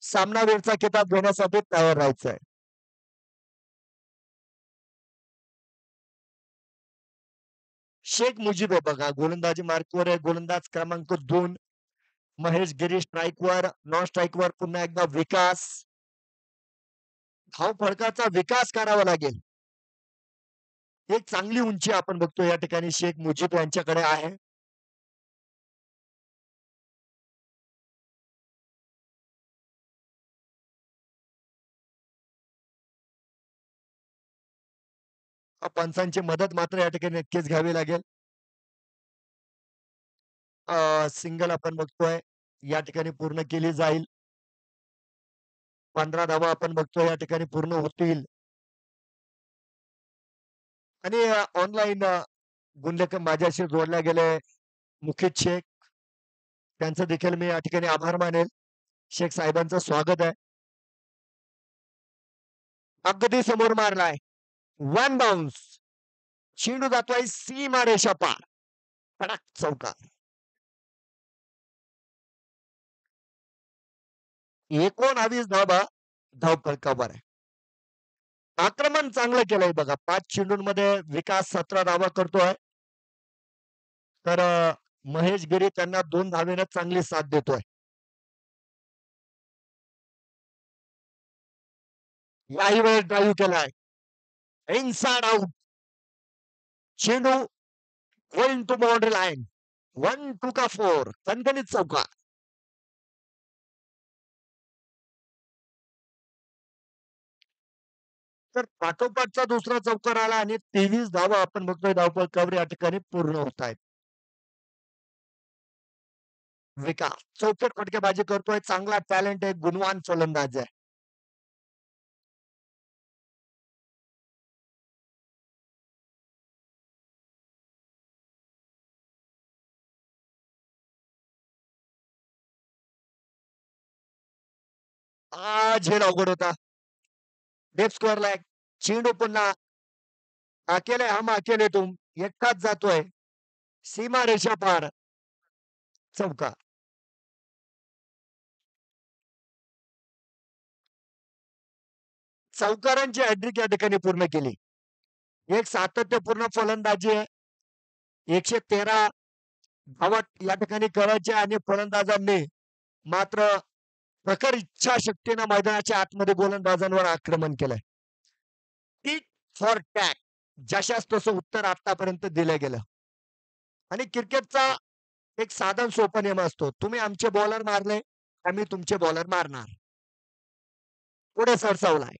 सामनावीरचा किताब घेण्यासाठी तयार राहायचंय. शेख मुजीब आहे बघा गोलंदाजी मार्कवर आहे. गोलंदाज क्रमांक 2 महेश गिरी स्ट्राईकवर. नॉन स्ट्राईकवर पुन्हा एकदा विकास. धाव फडकाचा विकास करावा लागेल. एक चांगली उंची आपण बघतो या ठिकाणी शेख मुजीब यांच्याकडे आहे. पंचांची मदत मात्र या ठिकाणी नक्कीच घ्यावी लागेल. सिंगल आपण बघतोय या ठिकाणी पूर्ण केली जाईल. 15 धावा आपण बघतो या ठिकाणी पूर्ण होतील. आणि ऑनलाईन गुणलेखन माझ्याशी जोडल्या गेले मुकेश शेख, त्यांचं देखील मी या ठिकाणी आभार मानेल. शेख साहेबांचं स्वागत आहे. अगदी समोर मारलाय, वन बाउन्स, चेंडू जातोय सीमा रेषा पार, कडक चौकार. 19 धावा धावफलकावर आहे. आक्रमण चांगलं केलंय बघा. 5 चेंडूंमध्ये विकास 17 धावा करतोय. तर महेश गिरी त्यांना 2 धावेनं चांगली साथ देतोय. याही वेळेस ड्राईव्ह केलाय, इनसाइड आउट, चेंडू गोइंग टू बाउंड्री लाईन, 1-2 का 4, कणकणीत चौकार. तर पाठोपाठचा दुसरा चौकार आला आणि 23 धावा आपण बघतोय धावफलकावर या ठिकाणी पूर्ण होत आहेत. विकास चौफेर फटकेबाजी करतोय, चांगला टॅलेंट आहे, गुणवान फलंदाज आहे. आज हे अवघड होता. डेप स्कोअरला चेंडू पुन्हा अकेले हम अकेले तुम, एकटाच जातोय, सीमा रेषा पार, चौकार. चौकारांची हॅट्रिक या ठिकाणी पूर्ण केली. एक सातत्यपूर्ण फलंदाजी आहे. 113 धावा या ठिकाणी करायचे आणि फलंदाजांनी मात्र प्रखर इच्छाशक्तीनं मैदानाच्या आतमध्ये गोलंदाजांवर आक्रमण केलंय. टिक फॉर टॅक, जशास तसं उत्तर आतापर्यंत दिलं गेलं. आणि क्रिकेटचा एक साधन सोपा नियम असतो, तुम्ही आमचे बॉलर मारले, आम्ही तुमचे बॉलर मारणार. पुढे सरसावलाय,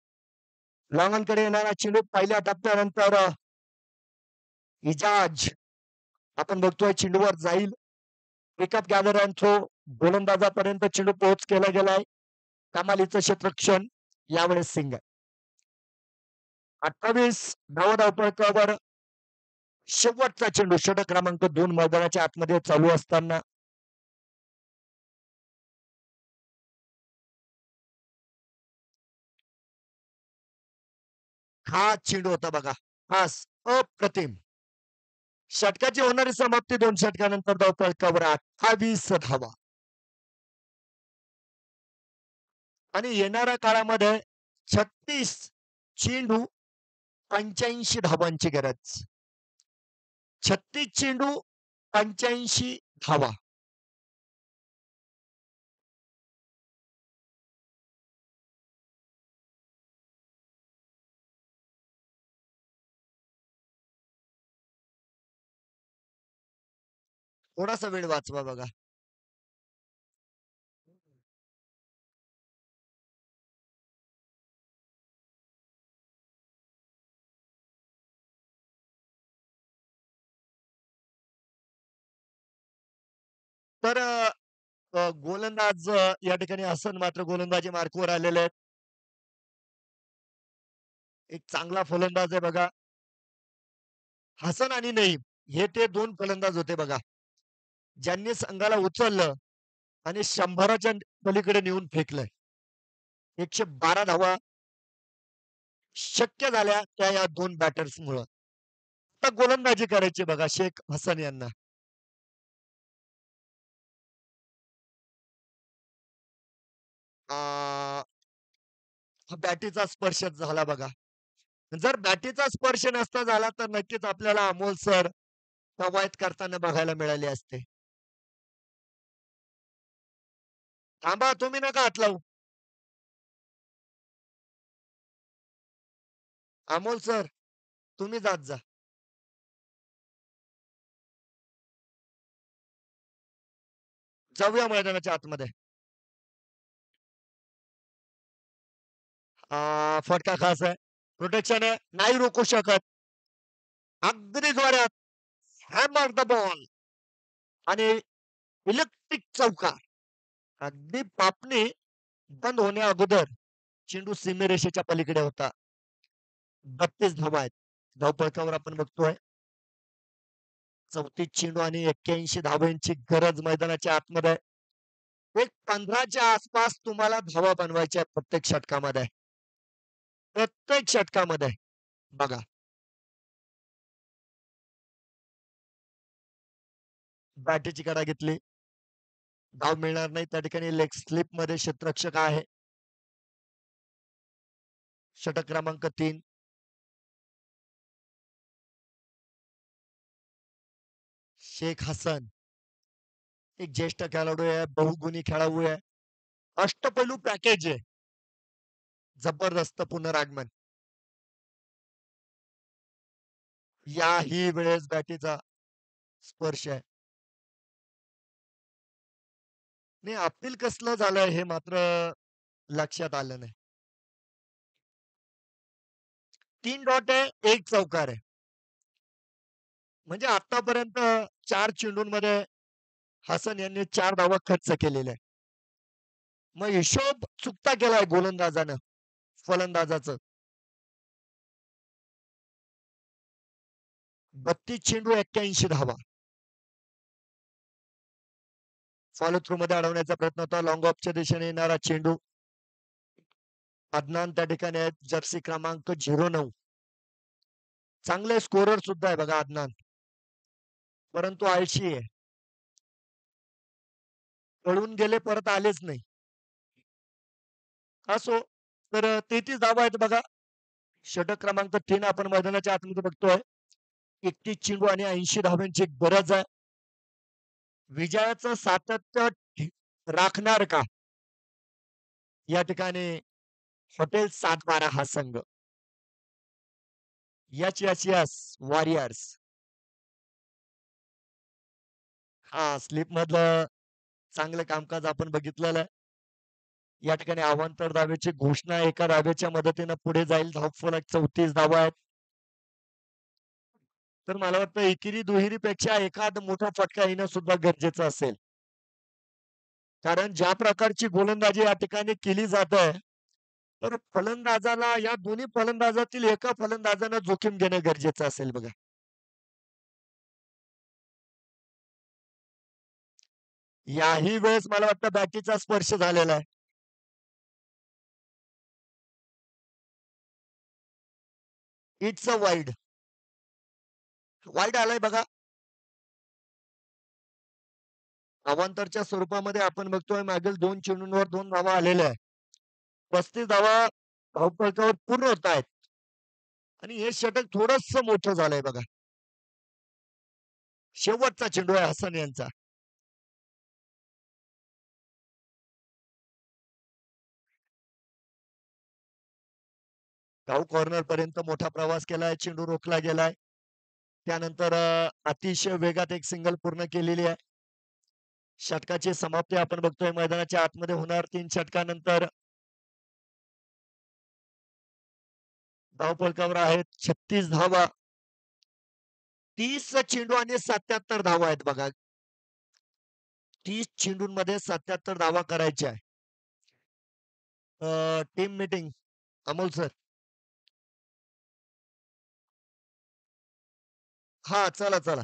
लॉंगनकडे येणारा चेंडू पहिल्या टप्प्यानंतर इजाज आपण बघतोय चेंडूवर जाईल. पिकअप गॅदर अँड थ्रो, गोलंदाजापर्यंत चेंडू पोहोच केला गेलाय. कमालीचं क्षेत्ररक्षण, यावेळेस सिंगल. 28 धावफलकावर शेवटचा चेंडू, षटक क्रमांक 2 मैदानाच्या आतमध्ये चालू असताना हा चेंडू होता बघा, खास अप्रतिम. षटकाची होणारी समाप्ती 2 षटकानंतर धावफलकावर 28 धावा. आणि येणाऱ्या काळामध्ये 36 चेंडू 85 धावांची गरज. 36 चेंडू 85 धावा. थोडासा वेळ वाचवा बघा. तर गोलंदाज या ठिकाणी हसन मात्र गोलंदाजी मार्कवर आलेले आहेत. एक चांगला फलंदाज आहे बघा. हसन आणि नईम हे ते 2 फलंदाज होते बघा, ज्यांनी संघाला उचललं आणि 100च्या पलीकडे नेऊन फेकलंय. 112 धावा शक्य झाल्या त्या या 2 बॅटर्स मुळे. आता गोलंदाजी करायची बघा शेख हसन यांना. बॅटीचा स्पर्श झाला बघा. जर बॅटीचा स्पर्श नसता झाला तर नक्कीच आपल्याला अमोल सर कवायत करताना बघायला मिळाले असते. थांबा, तुम्ही नका हात लावू. अमोल सर, तुम्ही जात जा. जाऊया मैदानाच्या आतमध्ये. फटका खास आहे, प्रोटेक्शन आहे, नाही रोखू शकत. अगदी जोरात हॅमर द बॉल आणि इलेक्ट्रिक चौकार. अगदी पापणी बंद होण्या अगोदर चेंडू सीमेरेषेच्या पलीकडे होता. 32 धावा आहेत. धावफलकावर आपण बघतोय 34 चेंडू आणि 81 धावांची गरज मैदानाच्या आतमध्ये आहे. एक 15च्या आसपास तुम्हाला धावा बनवायच्या आहेत प्रत्येक षटकामध्ये. प्रत्येक षटकामध्ये बघा. बॅटीची कडा घेतली. धाव मिळणार नाही त्या ठिकाणी लेग स्लिप मध्ये क्षेत्ररक्षक आहे. षटक क्रमांक 3. शेख हसन एक ज्येष्ठ खेळाडू आहे, बहुगुणी खेळाडू आहे, अष्टपैलू पॅकेज आहे. जबरदस्त पुनरागमन. याही वेळेस बॅटीचा स्पर्श आहे. नाही अपील कसलं झालंय हे मात्र लक्षात आलं नाही. 3 डॉट आहे, 1 चौकार आहे. म्हणजे आतापर्यंत 4 चेंडूंमध्ये हसन यांनी 4 धावा खर्च केलेल्या आहे. मग हिशोब चुकता केलाय गोलंदाजानं फलंदाजाचं. 32 चेंडू 81 धावा. फॉलो थ्रू मध्ये अडवण्याचा प्रयत्न होता. लॉंग ऑफच्या दिशेने येणारा चेंडू. अदनान त्या ठिकाणी आहेत, जर्सी क्रमांक 09. चांगले स्कोरर सुद्धा आहे बघा अदनान, परंतु आळशी आहे. पळून गेले परत आलेच नाही. असो तर 33 धावा आहेत बघा. षटक क्रमांक 3 आपण मैदानाच्या आतमध्ये बघतोय. 31 चेंडू आणि 80 धावांची गरज आहे. विजयाचं सातत्य राखणार का या ठिकाणी हॉटेल 7-12 हा संघ. Yes yes yes warriors. हा स्लिप मधलं चांगलं कामकाज आपण बघितलेलं आहे. या ठिकाणी अवांतर धावेची घोषणा, एका धावेच्या मदतीनं पुढे जाईल. धावफलक 34 धावा आहेत. तर मला वाटतं एकेरी दुहेरी पेक्षा एखाद मोठा फटका येणं सुद्धा गरजेचं असेल. कारण ज्या प्रकारची गोलंदाजी या ठिकाणी केली जात आहे, तर फलंदाजाला या दोन्ही फलंदाजातील एका फलंदाजानं जोखीम घेणं गरजेचं असेल बघा. याही वेळेस मला वाटतं बॅटीचा स्पर्श झालेला आहे. It's a wide. वाईड आलाय बघा. अवांतरच्या स्वरूपामध्ये आपण बघतोय मागील 2 चेंडूंवर 2 धावा आलेल्या आहेत. 35 धावा धावफलकावर पूर्ण होत आहेत. आणि हे षटक थोडस मोठं झालंय बघा. शेवटचा चेंडू आहे हसन यांचा. धाव कॉर्नर पर्यंत मोठा प्रवास केलाय. चेंडू रोखला गेलाय. त्यानंतर अतिशय वेगात एक सिंगल पूर्ण केलेली आहे. षटकाची समाप्ती आपण बघतोय मैदानाच्या आतमध्ये होणार 3 षटकानंतर. धावफलकावर आहेत 36 धावा. 30 चेंडू आणि 77 धावा आहेत बघा. 30 चेंडूंमध्ये 77 धावा करायच्या आहे. Team meeting Amol sir. हा चला चला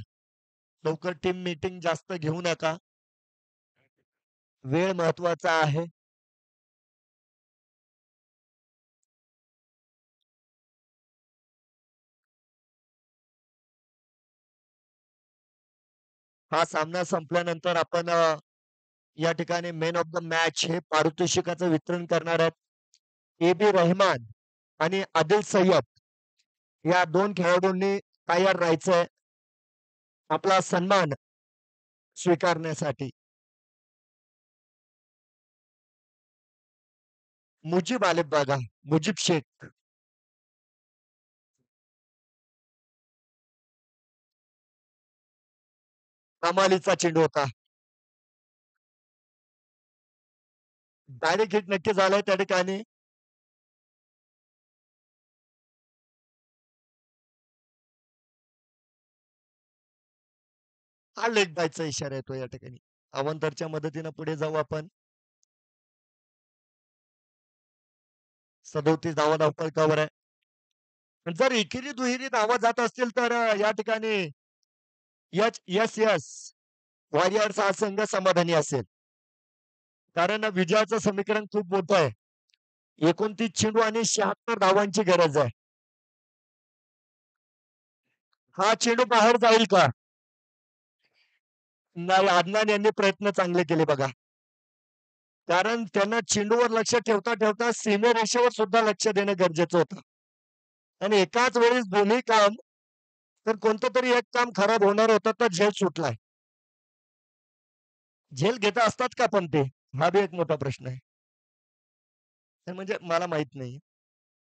लवकर टीम मीटिंग जास्त घेऊ नका. वेळ महत्वाचा आहे. हा सामना संपल्यानंतर आपण या ठिकाणी मेन ऑफ द मॅच हे पारितोषिकाचं वितरण करणार आहेत. ए.बी. रहमान आणि आदिल सय्यद या 2 खेळाडूंनी तयार राहायचंय आपला सन्मान स्वीकारण्यासाठी. मुजीब आले बघा. मुजीब शेख. कमालीचा चेंडू होता. डायरेक्ट हिट नक्की झालाय त्या ठिकाणी. हा लेग बायचा इशारा येतो या ठिकाणी. अवांतरच्या मदतीनं पुढे जाऊ आपण. 37 धावा धावफलकावर आहे. पण जर एकेरी दुहेरी धावा जात असतील तर या ठिकाणी यस यस यस वॉरियर्स हा संघ समाधानी असेल. कारण विजयाचं समीकरण खूप मोठं आहे. 29 चेंडू आणि 76 धावांची गरज आहे. हा चेंडू बाहेर जाईल का? नाही, अदनान यांनी प्रयत्न चांगले केले बघा. कारण त्यांना चेंडूवर लक्ष ठेवता ठेवता सीमेरेषेवर सुद्धा लक्ष देणं गरजेचं होतं. आणि एकाच वेळेस दोन्ही काम, तर कोणतं तरी एक काम खराब होणार होतं तर झेल सुटलाय. झेल घेता असतात का पण ते? हा बी एक मोठा प्रश्न आहे. तर म्हणजे मला माहित नाही.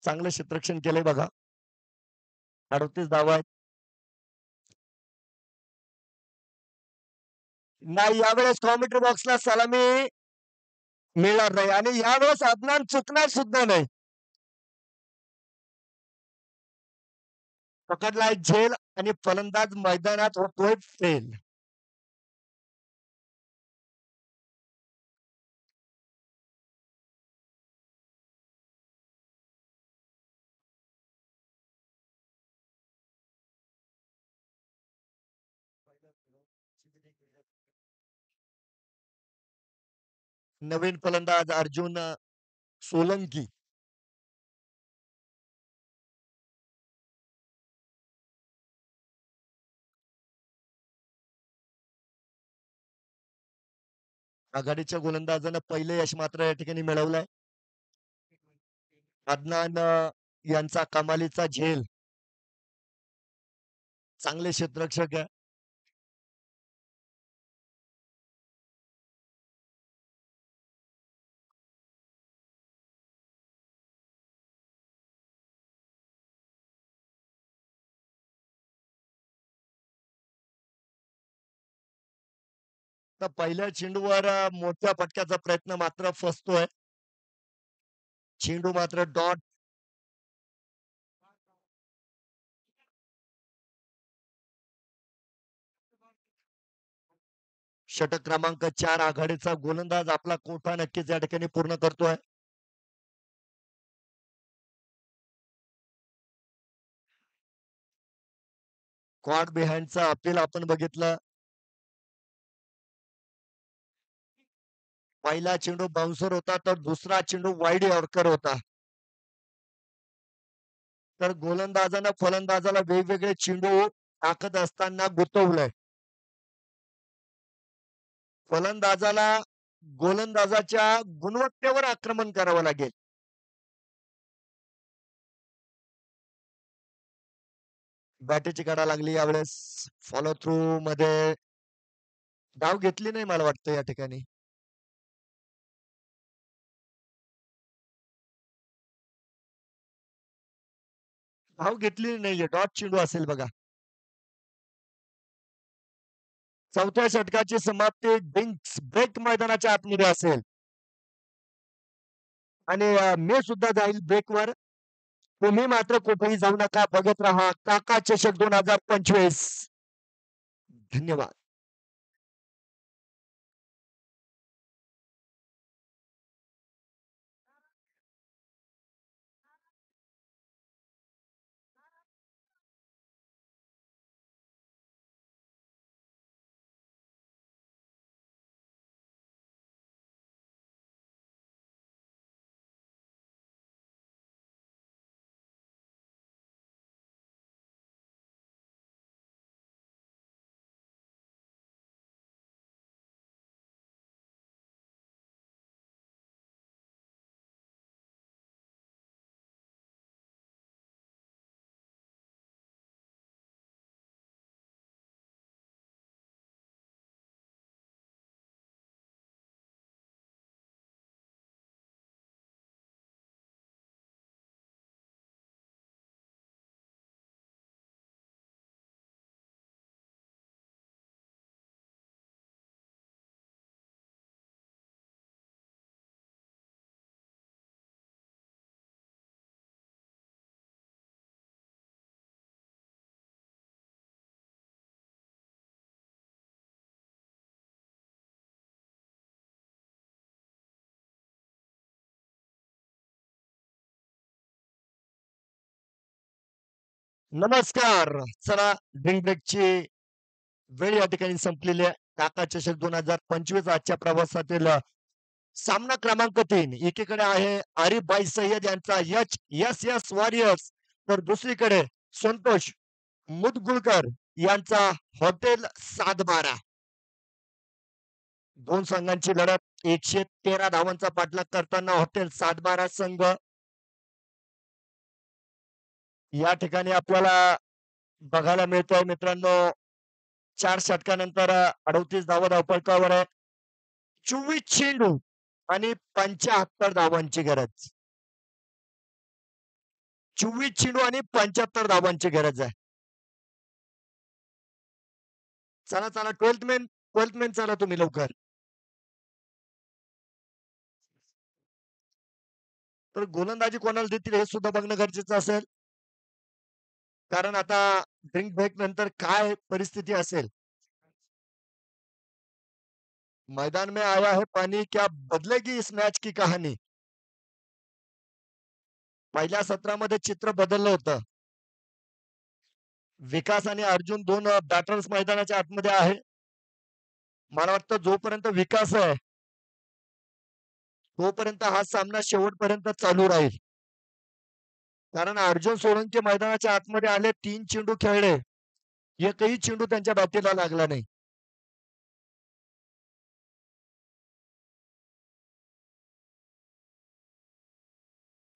चांगलं क्षेत्ररक्षण केलंय बघा. 38 धावा आहेत. नाही, यावेळेस कॉमेंट्री बॉक्सला सलामी मिळणार नाही आणि यावेळेस अदनान चुकणार सुद्धा नाही. पकडलाय झेल आणि फलंदाज मैदानात होतोय फेल. नवीन फलंदाज अर्जुन सोलंकी. आघाडीच्या गोलंदाजानं पहिले यश मात्र या ठिकाणी मिळवलंय. अदनान यांचा कमालीचा झेल. चांगले क्षेत्ररक्षक आहे. तर पहिल्या चेंडूवर मोठ्या फटक्याचा प्रयत्न मात्र फसतोय. चेंडू मात्र डॉट. षटक क्रमांक 4 आघाडीचा गोलंदाज आपला कोठा नक्कीच या ठिकाणी पूर्ण करतोय. कॉट बिहाइंडचा अपील आपण बघितलं. पहिला चेंडू बाउन्सर होता तर दुसरा चेंडू वाईड यॉर्कर होता. तर गोलंदाजानं फलंदाजाला वेगवेगळे चेंडू टाकत असताना गुंतवलंय. फलंदाजाला गोलंदाजाच्या गुणवत्तेवर आक्रमण करावं लागेल. बॅटीची काढा लागली यावेळेस. फॉलो थ्रू मध्ये धाव घेतली नाही मला वाटतं या ठिकाणी. धाव घेतली नाहीये. डॉट चेंडू असेल बघा. चौथ्या षटकाची समाप्ती ड्रिंक्स ब्रेक मैदानाच्या आतमध्ये असेल आणि मी सुद्धा जाईल ब्रेकवर. तुम्ही मात्र कुठेही जाऊ नका. बघत राहा काका चषक 2025. धन्यवाद. नमस्कार. चला ड्रिंक ब्रेकची वेळ या ठिकाणी संपलेली आहे. टाटा चषक 2025 आजच्या प्रवासातील सामना क्रमांक 3. एकीकडे आहे आरिफभाई सय्यद यांचा एस एस वॉरियर्स, तर दुसरीकडे संतोष मुदगुळकर यांचा हॉटेल 712. दोन संघांची लढत 113 धावांचा पाठलाग करताना हॉटेल 712 संघ या ठिकाणी आपल्याला बघायला मिळतोय मित्रांनो. 4 षटकानंतर 38 धावा धावपळकावर आहे. 24 चेंडू आणि 75 धावांची गरज. 24 चेंडू आणि 75 धावांची गरज आहे. चला चला 12th मॅन चला तुम्ही लवकर. तर गोलंदाजी कोणाला देतील हे सुद्धा बघणं गरजेचं असेल. कारण आता ड्रिंक ब्रेक नंतर काय परिस्थिती असेल. मैदान में आया है पानी, क्या बदलेगी इस मॅच की कहाणी. पहिल्या सत्रामध्ये चित्र बदललं होतं. विकास आणि अर्जुन दोन बॅटर्स मैदानाच्या आतमध्ये आहे. मला वाटतं जोपर्यंत विकास आहे तोपर्यंत हा सामना शेवटपर्यंत चालू राहील. कारण अर्जुन सोळंकी मैदानाच्या आतमध्ये आले, 3 चेंडू खेळले, एकही चेंडू त्यांच्या बॅटीला लागला नाही.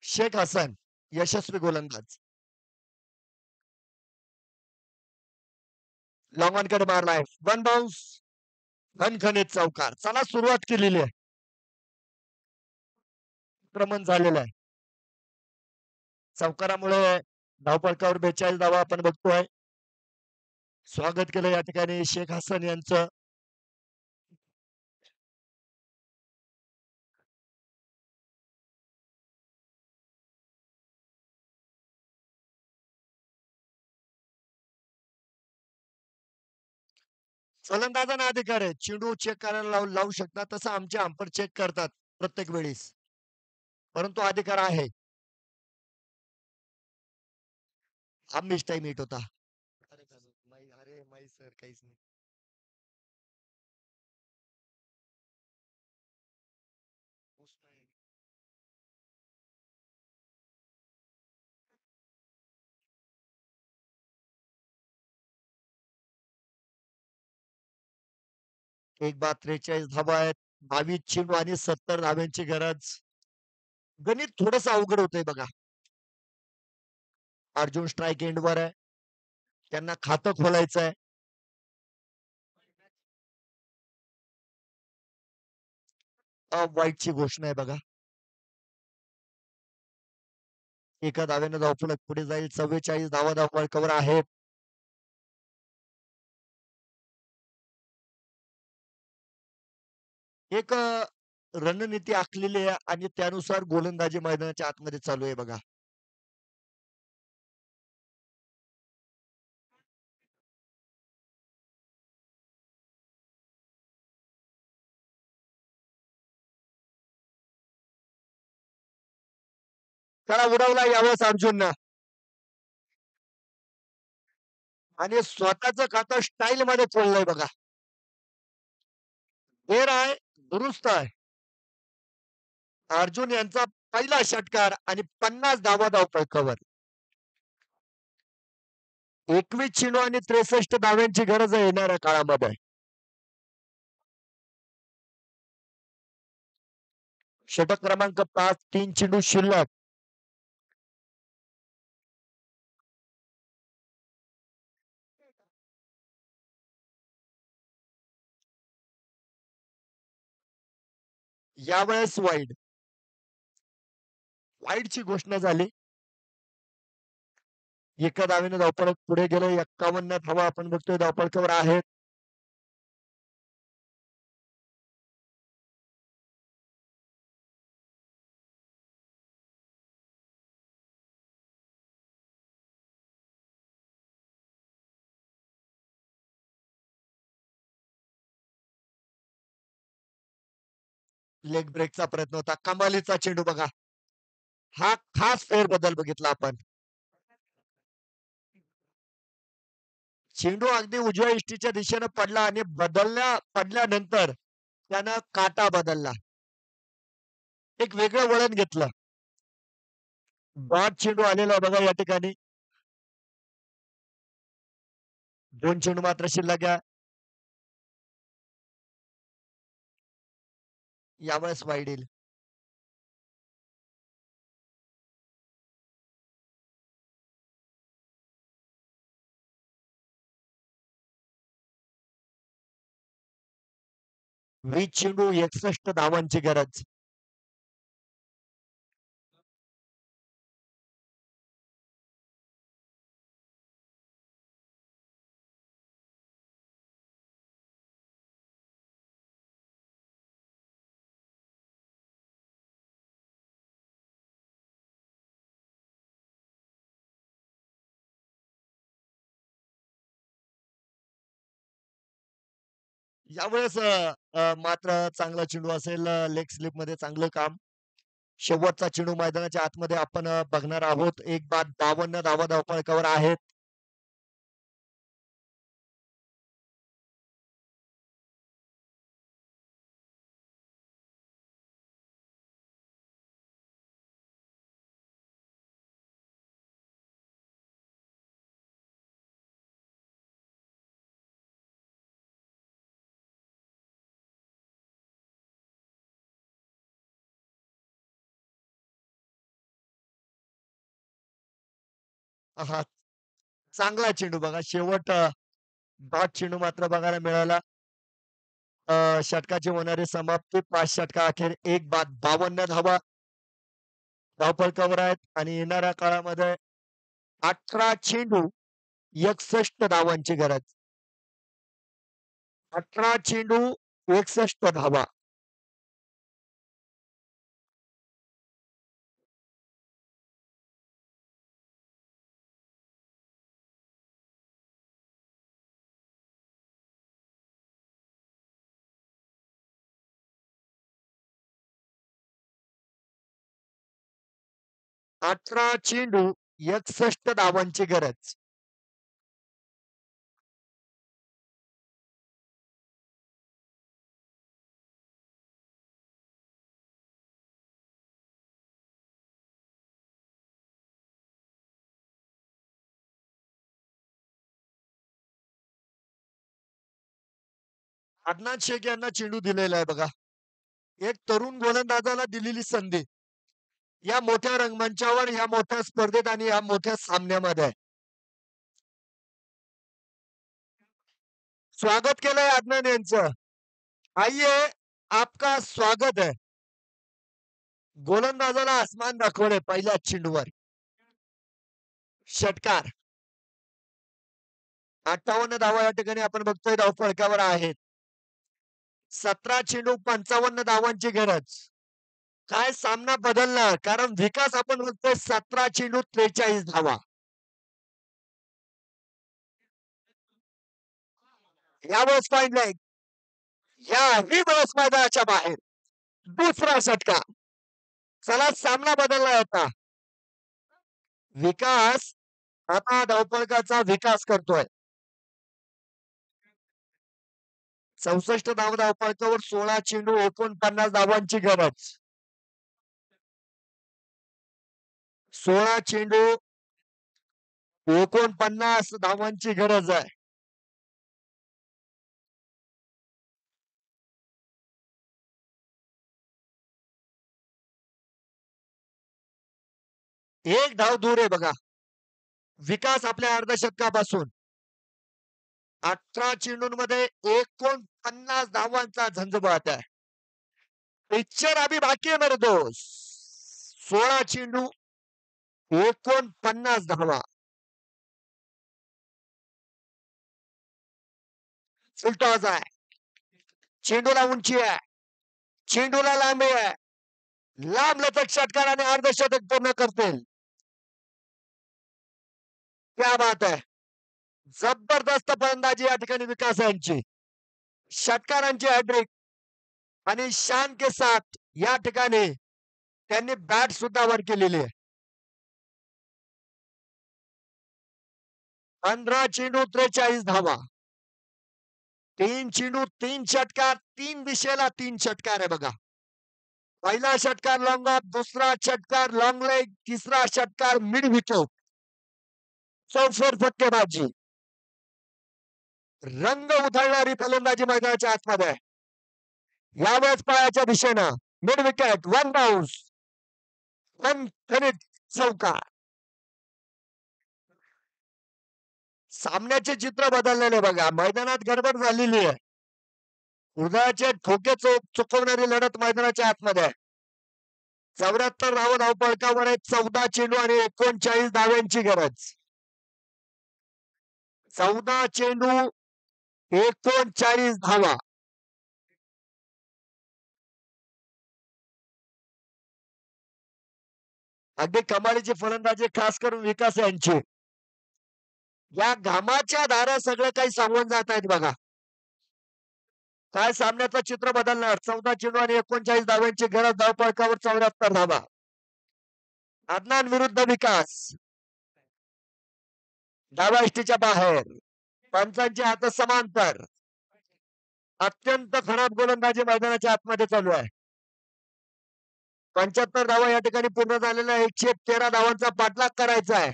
शेख हसन यशस्वी गोलंदाज. लॉंग ऑन कडे मारलाय, वन बाउन्स, खणखणीत चौकार. चला सुरुवात केलेली आहे. आक्रमण झालेलं आहे. चौकारामुळे धावपळकावर 42 धावा आपण बघतोय. स्वागत केलं या ठिकाणी शेख हसन यांचं. फलंदाजांना अधिकार आहे चेंडू चेक करायला लावू शकतात, तसं आमचे अंपर चेक करतात प्रत्येक वेळेस, परंतु अधिकार आहे. हा मिस टाइम हिट होता. अरे माही सर काहीच नाही. एक बाद 43 धावा आहेत. 22 चेंडू आणि 70 धाव्यांची गरज. गणित थोडस अवघड होतंय बघा. अर्जुन स्ट्राईक एंडवर आहे. त्यांना खातं खोलायचं आहे. वाईटची घोषणा आहे बघा. एका धाव्याने धावफलक पुढे जाईल. 44 धावा धावपळकावर आहेत. एक रणनीती आखलेली आहे आणि त्यानुसार गोलंदाजी मैदानाच्या आतमध्ये चालू आहे बघा. त्याला उडवला यावेळेस अर्जुननं आणि स्वतःच खातं स्टाईल मध्ये फोडलंय बघा. फेर आहे, दुरुस्त आहे. अर्जुन यांचा पहिला षटकार आणि 50 धावा धावपळकावर. 21 चेंडू आणि 63 धाव्यांची गरज आहे येणाऱ्या काळामध्ये. षटक क्रमांक 5, 3 चेंडू शिल्लक. यावेळेस वाईडची घोषणा झाली. एका धावेने धावपळक पुढे गेले. 51 धावा आपण बघतोय धावपळकावर आहेत. लेग ब्रेकचा प्रयत्न होता. कमालीचा चेंडू बघा. हा खास फेरबदल बघितला आपण. चेंडू अगदी उजव्या इष्टीच्या दिशेने पडला आणि पडल्यानंतर त्यानं काटा बदलला, एक वेगळं वळण घेतलं. बाद चेंडू आलेला आहे बघा या ठिकाणी. 2 चेंडू मात्र शिल्लक आहे. यावेळेस वाईड येईल. वीस चेंडू 61 धावांची गरज. यावेळेस मात्र चांगला चेंडू असेल, लेग स्लिप मध्ये चांगलं काम. शेवटचा चेंडू मैदानाच्या आतमध्ये आपण बघणार आहोत. एक बाद 52 धावा धावफलकावर आहेत. हा चांगला चेंडू बघा, शेवट बाद चेंडू मात्र बघायला मिळाला. षटकाची होणारी समाप्ती 5 षटका अखेर एक बाद 52 धावा धावफलकावर आहेत आणि येणाऱ्या काळामध्ये 18 चेंडू 61 धावांची गरज. 18 चेंडू 61 धावा. अठरा चेंडू 61 धावांची गरज. अदनान शेख यांना चेंडू दिलेला आहे बघा. एक तरुण गोलंदाजाला दिलेली संधी या मोठ्या रंगमंचावर, या मोठ्या स्पर्धेत आणि या मोठ्या सामन्यामध्ये. स्वागत केलंय अदनान यांचं. आइए, आपका स्वागत है. गोलंदाजाला आसमान दाखवले पहिल्या चेंडूवर. षटकार. 58 धावा या ठिकाणी आपण बघतोय धावफलकावर आहेत. 17 चेंडू 55 धावांची गरज. काय सामना बदलला, कारण विकास आपण बघतोय 17 चेंडू 43 धावा. यावेळेस फाईन लेग, याही वेळेस मैदानाच्या बाहेर. दुसरा षटकार. चला सामना बदलला होता. विकास आता धावफलकाचा विकास करतोय. 64 धावफलकावर 16 चेंडू 49 धावांची गरज. 16 चेंडू 49 धावांची गरज आहे. एक धाव दूर आहे बघा विकास आपल्या अर्धशतकापासून. 18 चेंडूंमध्ये 49 धावांचा झंझावात आहे. पिक्चर अभी बाकी है मेरे दोस्त. 16 चेंडू 49 धावा. फुलटॉस आहे. चेंडूला उंची आहे, चेंडूला लांबी आहे. लांब लचक षटकार आणि अर्धशतक पूर्ण करतील. क्या बात है. जबरदस्त फलंदाजी या ठिकाणी विकास यांची. षटकारांची हॅट्रिक आणि शान के साथ या ठिकाणी त्यांनी बॅट सुद्धा वर केलेली आहे. 15 चेंडू 43 धावा. 3 चेंडू 3 षटकार, 3 दिशेला 3 षटकार आहे बघा. पहिला षटकार लॉंग ऑफ, दुसरा षटकार लॉंग लेग, तिसरा षटकार मिड विकेट. चौफेर फटकेबाजी. रंग उधळणारी फलंदाजी मैदानाच्या आतमध्ये. यावेळेस पायाच्या दिशेनं mid wicket, one bounce, one खनित चौकार. सामन्याचे चित्र बदललेले बघा. मैदानात गडबड झालेली आहे. हृदयाचे ठोके चुकवणारी लढत मैदानाच्या आतमध्ये. 74 धावा धावपळकावर आहे. 14 चेंडू आणि 39 धाव्यांची गरज. 14 चेंडू 39 धावा. अगदी कमालीची फलंदाजी खास करून विकास यांची. या घामाच्या धारा सगळं काही सांगून जात आहेत बघा. काय सामन्याचं चित्र बदलणार. 14 चेंडू आणि 39 धाव्यांची गरज. धावपळकावर 74 धावा. अदनान विरुद्ध विकास. डाव्या इष्टीच्या बाहेर. पंचांचे हात समांतर. अत्यंत खराब गोलंदाजी मैदानाच्या आतमध्ये चालू आहे. 75 धावा या ठिकाणी पूर्ण झालेल्या. 113 धावांचा पाठलाग करायचा आहे.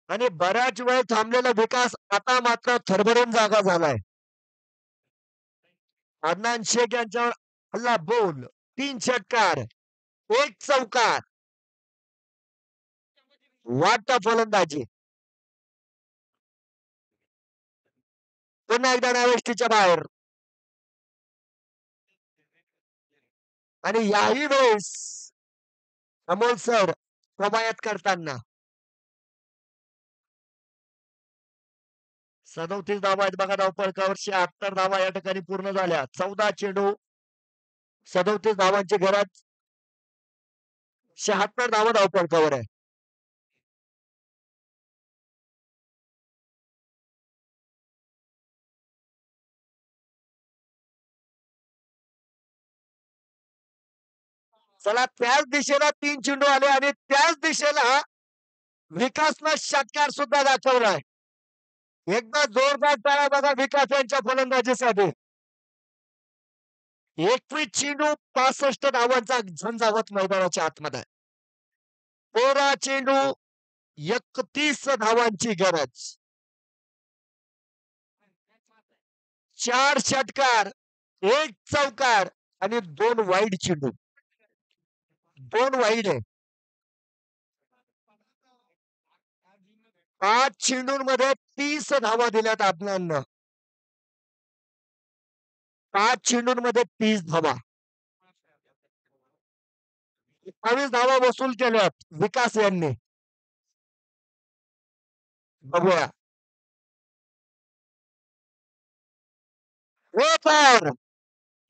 आणि बऱ्याच वेळ थांबलेला विकास आता मात्र थरभरून जागा झालाय. अदनान शेख यांच्यावर हल्ला बोल. 3 षटकार, 1 चौकार. वाटतं फलंदाजी. पुन्हा एकदा डाव्या बाहेर. आणि याही वेळेस अमोल सर कवायत करताना 37 धावा आहेत बघा. धावपळकावर 76 धावा या ठिकाणी पूर्ण झाल्या. 14 चेंडू 37 धावांची गरज. 76 धावा धावपळकावर आहे. चला त्याच दिशेला 3 चेंडू आले आणि त्याच दिशेला विकासनं षटकार सुद्धा दाखवलाय. एकदा जोरदार टाळ्या बघा विकास यांच्या फलंदाजीसाठी. 21 चेंडू 65 धावांचा झंझावत मैदानाच्या आतमध्ये. 13 चेंडू 31 धावांची गरज. 4 षटकार, 1 चौकार आणि 2 वाईड चेंडू. 2 वाईड आहे. 5 चेंडूंमध्ये 30 धावा दिल्यात अदनाननं. 5 चेंडूंमध्ये 30 धावा. 28 धावा वसूल केल्यात विकास यांनी. बघूया.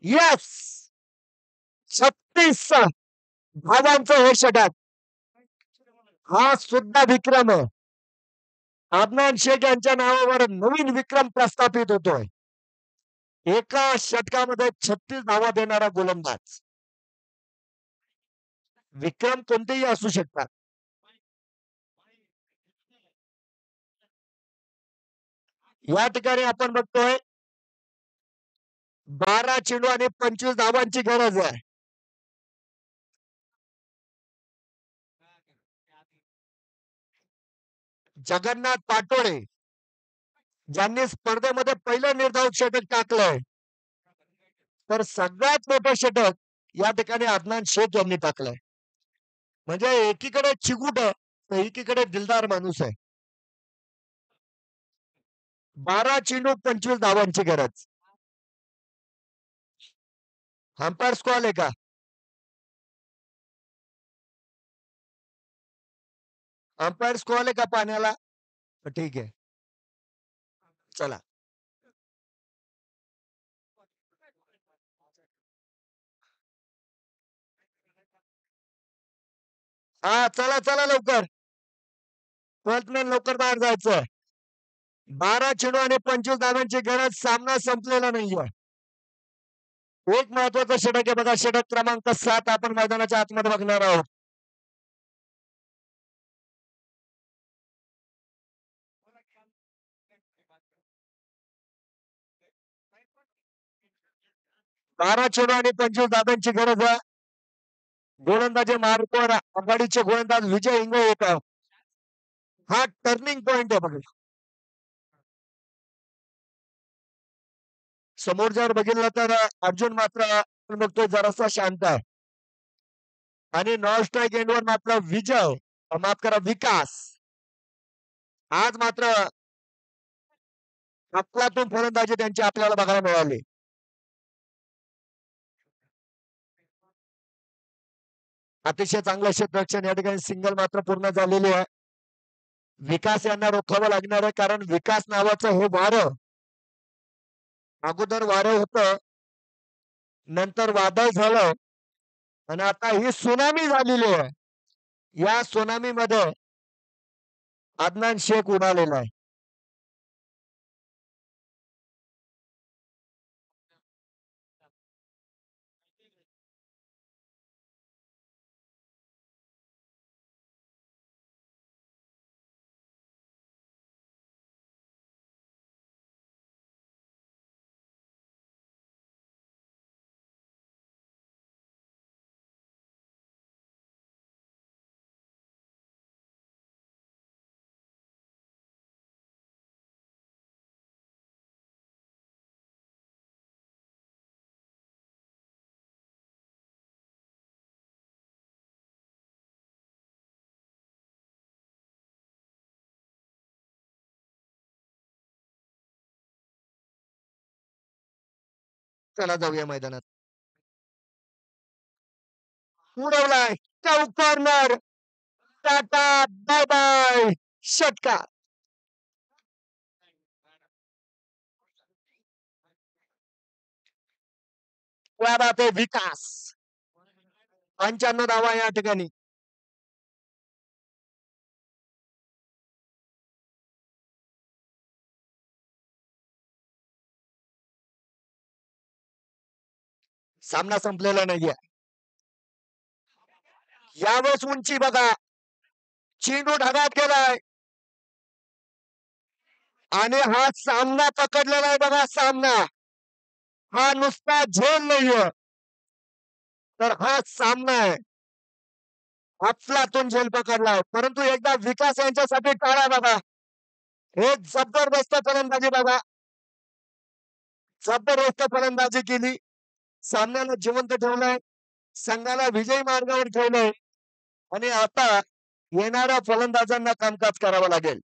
यस 36 धावांचं हे षटक. हा सुद्धा विक्रम आहे. अदनान शेख यांच्या नावावर नवीन विक्रम प्रस्थापित होतोय. एका षटकामध्ये 36 धावा देणारा गोलंदाज. विक्रम कोणतेही असू शकतात. या ठिकाणी आपण बघतोय 12 चेंडू आणि 25 धावांची गरज आहे. जगन्नाथ पाटोळे ज्यांनी स्पर्धेमध्ये पहिलं निर्धावक षटक टाकलंय, तर सगळ्यात मोठं षटक या ठिकाणी अदनान शेख यांनी टाकलंय. म्हणजे एकीकडे चिगुट तर एकीकडे दिलदार माणूस आहे. 12 चेंडू 25 धावांची गरज. अंपायर कॉल आहे का? अंपायर कॉल आहे का पाण्याला? ठीक आहे, चला. हा चला चला लवकर. बॅट्समॅन लवकर बाहेर जायचं. 12 चेंडू आणि 25 धावांची गरज. सामना संपलेला नाहीये. एक महत्वाचा षटक आहे बघा. षटक क्रमांक 7 आपण मैदानाच्या आतमध्ये बघणार आहोत. 12 चेंडू आणि 25 धाब्यांची गरज आहे. गोलंदाजी मार्कवर आघाडीचे गोलंदाज विजय इंगळे येत आहे. हा टर्निंग पॉइंट आहे बघा. समोर जर बघितलं तर अर्जुन मात्र आपण बघतोय जरासा शांत आहे. आणि नॉन स्ट्राईक एंडवर मात्र विजय माफ करा विकास आज मात्र अफलातून फलंदाजी त्यांची आपल्याला बघायला मिळाली. अतिशय चांगलं क्षेत्ररक्षण या ठिकाणी सिंगल मात्र पूर्ण झालेली आहे. विकास यांना रोखावं लागणार आहे कारण विकास नावाचं हे वारं अगोदर वारं होतं, नंतर वादळ झालं आणि आता ही सुनामी झालेली आहे. या सुनामी मध्ये अदनान शेख उडालेला आहे. चला जाऊया मैदानात. उडवलाय चौक कॉर्नर. टाटा बाय बाय षटकार. क्या बात आहे विकास. 95 धावा या ठिकाणी. सामना संपलेला नाहीये. यावेळेस उंची बघा. चेंडू ढगात गेलाय आणि हा सामना पकडलेला आहे बघा. सामना हा नुसता झेल नाहीये तर हा सामना आहे. अफलातून झेल पकडलाय परंतु एकदा विकास यांच्यासाठी टाळा बघा. हे जबरदस्त फलंदाजी बघा. जबरदस्त फलंदाजी केली. सामन्याला जिवंत ठेवलंय. संघाला विजयी मार्गावर ठेवलंय आणि आता येणाऱ्या फलंदाजांना कामकाज करावं लागेल.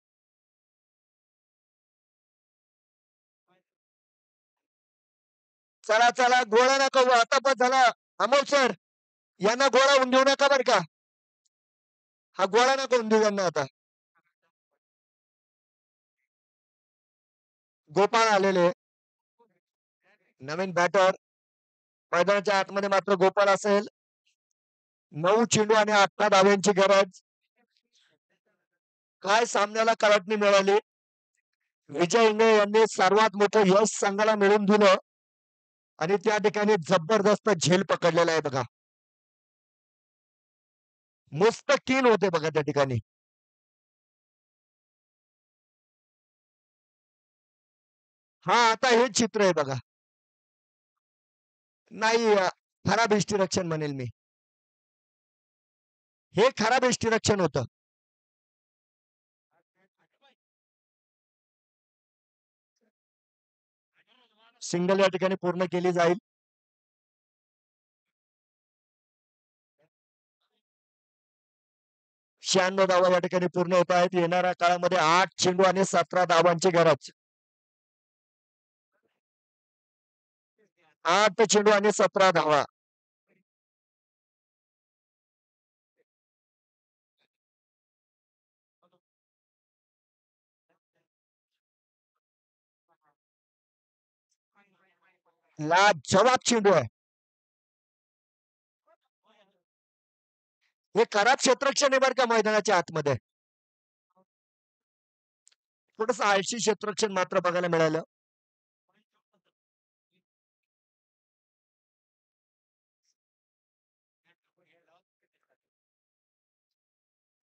चला चला गोळा नका आता पण झाला. अमोल सर यांना गोळा होऊन देऊ नका बरं का. हा गोळा नको होऊन देऊ यांना. आता गोपाळ आलेले नवीन बॅटर. मैदानाच्या आतमध्ये मात्र गोपाळ असेल. 9 चेंडू आणि 8 धाव्यांची गरज. काय सामन्याला कलाटणी मिळाली. विजय इंगळे यांनी सर्वात मोठं यश संघाला मिळवून दिलं आणि त्या ठिकाणी जबरदस्त झेल पकडलेला आहे बघा. मुस्तकीन होते बघा त्या ठिकाणी. हा आता हे चित्र आहे बघा. नाही खराब इष्टिरक्षण म्हणेल मी. हे खराब इष्टिरक्षण होतं. सिंगल या ठिकाणी पूर्ण केली जाईल. शहाण्णव धावा या ठिकाणी पूर्ण होत आहेत. येणाऱ्या काळामध्ये 8 चेंडू आणि 17 धावांची गरज. 8 चेंडू आणि 17 धावा. लाजवाब चेंडू आहे. हे खराब क्षेत्ररक्षण आहे बरं का मैदानाच्या आतमध्ये. थोडस आळशी क्षेत्ररक्षण मात्र बघायला मिळालं.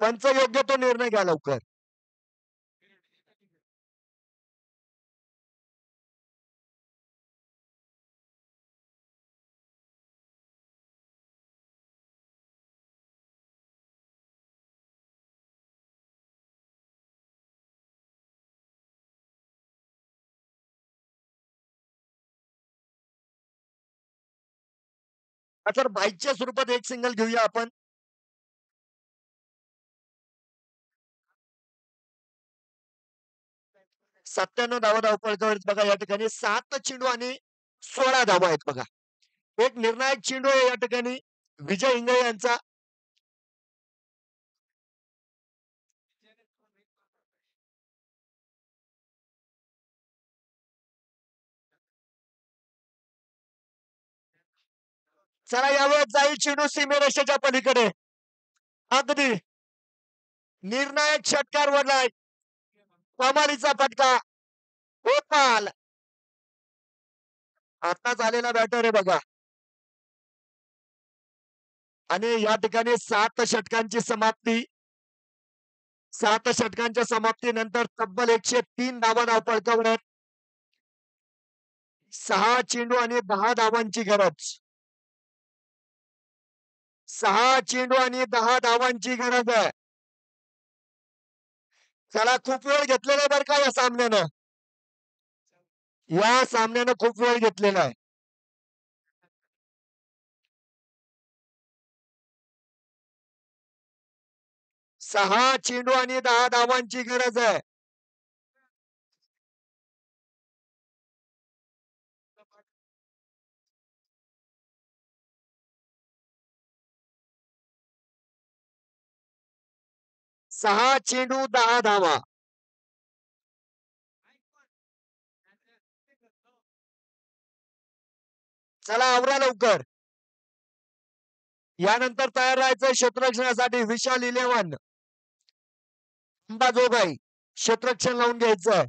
पंच योग्य तो निर्णय घ्या लवकर. तर बाईकच्या स्वरूपात एक सिंगल घेऊया आपण. सत्त्याण्णव धावा धावपळीवर आहेत बघा या ठिकाणी. 7 चेंडू आणि 16 धावा आहेत बघा. एक निर्णायक चेंडू आहे या ठिकाणी विजय इंगळे यांचा. चला यावेळेस जाईल चेंडू सीमेरेषेच्या पलीकडे. अगदी निर्णायक षटकार वरलाय. कमालीचा फटका. गोपाल आताच आलेला बॅटर आहे बघा. आणि या ठिकाणी 7 षटकांची समाप्ती. 7 षटकांच्या समाप्तीनंतर तब्बल 103 धावा धावपळकावर आहेत. 6 चेंडू आणि 10 धावांची गरज. 6 चेंडू आणि 10 धावांची गरज आहे. चला खूप वेळ घेतलेला आहे बरं का या सामन्यानं. या सामन्यानं खूप वेळ घेतलेला आहे. सहा चेंडू आणि 10 धावांची गरज आहे. सहा चेंडू 10 धावा. चला आवरा लवकर. यानंतर तयार राहायचं क्षेत्ररक्षणासाठी. विशाल 11 अंबाजोगाई क्षेत्ररक्षण लावून घ्यायचं.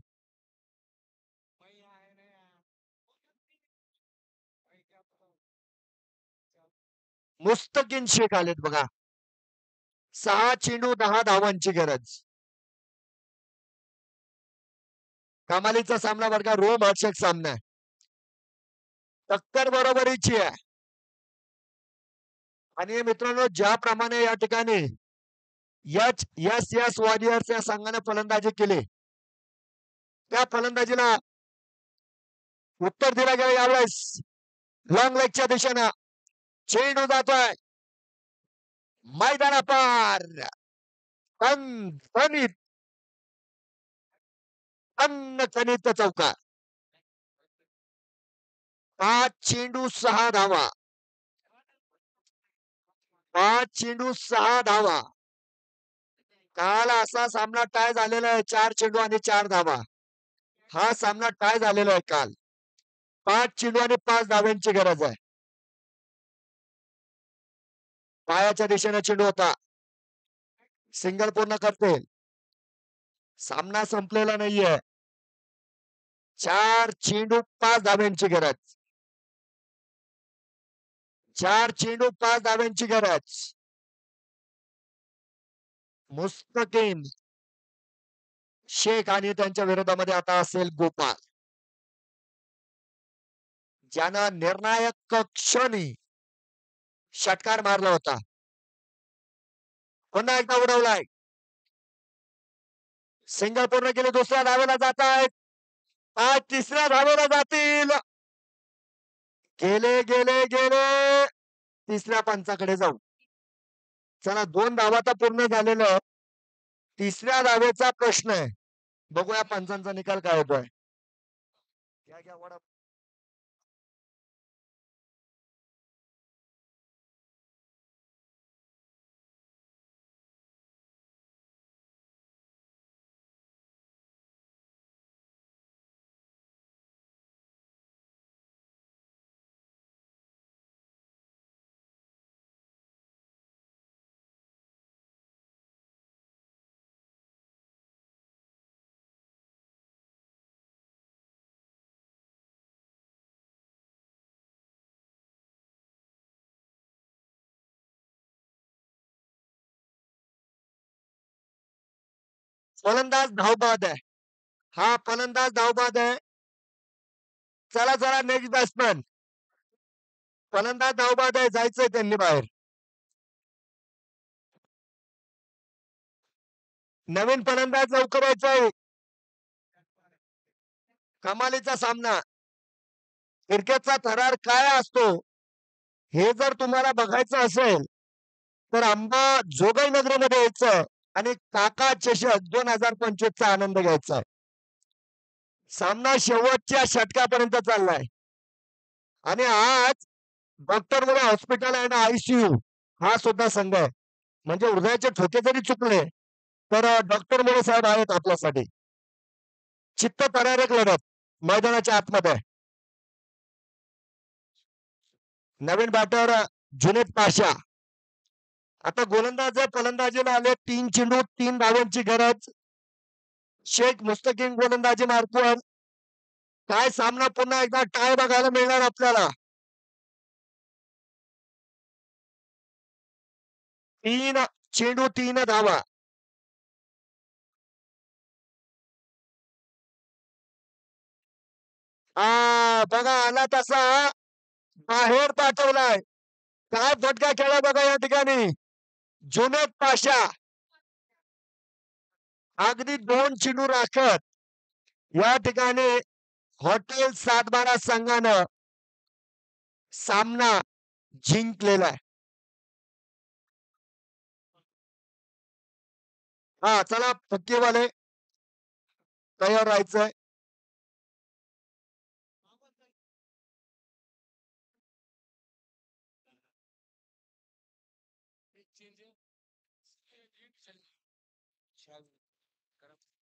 मुस्तकिन शेख आलेत बघा. 6 चेंडू 10 धावांची गरज. कमालीचा सामना बरं का. रोमहर्षक सामना आहे. टक्कर बरोबरीची आहे. आणि मित्रांनो ज्याप्रमाणे या ठिकाणी एस वॉरियर्स या संघाने फलंदाजी केली त्या फलंदाजीला उत्तर दिलं गेलं यावेळेस. लॉंग लेगच्या दिशेनं चेंडू जातोय मैदानापार. खनित चौकार. 5 चेंडू 6 धावा. 5 चेंडू 6 धावा. काल असा सामना टाय झालेला आहे. 4 चेंडू आणि 4 धावा. हा सामना टाय झालेला आहे काल. 5 चेंडू आणि 5 धाव्यांची गरज आहे. पायाच्या दिशेने चेंडू होता. सिंगल पूर्ण करते. सामना संपलेला नाहीये. 4 चेंडू 5 धाव्यांची गरज. 4 चेंडू 5 धाव्यांची गरज. मुस्तकीम शेख आणि त्यांच्या विरोधामध्ये आता असेल गोपाल, ज्यानं निर्णायक क्षणी षटकार मारला होता. पुन्हा एकदा उडवलाय. सिंगल पूर्ण केले. दुसऱ्या धावेला जात आहेत. आज तिसऱ्या धावेला जातील. गेले गेले गेले तिसऱ्या पंचाकडे जाऊ. चला 2 धावा तर पूर्ण झालेल्या आहेत. तिसऱ्या धावेचा प्रश्न आहे. बघूया पंचांचा निकाल काय होतोय. घ्या वडा. फलंदाज धावबाद आहे. हा फलंदाज धावबाद आहे. चला चला नेक्स्ट बॅट्समॅन. फलंदाज धावबाद आहे. जायचंय त्यांनी बाहेर. नवीन फलंदाज लवकर यायचंय. कमालीचा सामना. क्रिकेटचा थरार काय असतो हे जर तुम्हाला बघायचं असेल तर आंबा जोगाई नगरमध्ये यायचं आणि काका चषक 2025 चा आनंद घ्यायचा. सामना शेवटच्या षटकापर्यंत चाललाय आणि आज डॉक्टर मुळे हॉस्पिटल आणि ICU हा सुद्धा संघ आहे. म्हणजे हृदयाचे ठोके जरी चुकले तर डॉक्टर मुळे साहेब आहेत आपल्यासाठी. चित्त थरारक लढत मैदानाच्या आतमध्ये. नवीन बॅटर जुनेद पाशा. आता गोलंदाज फलंदाजीला आले. 3 चेंडू 3 धावांची गरज. शेख मुस्तकीम गोलंदाजी मार्कवर. काय सामना पुन्हा एकदा टाय बघायला मिळणार आपल्याला. 3 चेंडू 3 धावा. बघा आला तसा बाहेर पाठवलाय. काय फटका खेळा बघा या ठिकाणी. जुनेद पाशा अगदी 2 चेंडू राखत या ठिकाणी हॉटेल 712 संघानं सामना जिंकलेला आहे. चला फक्केवाले तयार राहायचंय.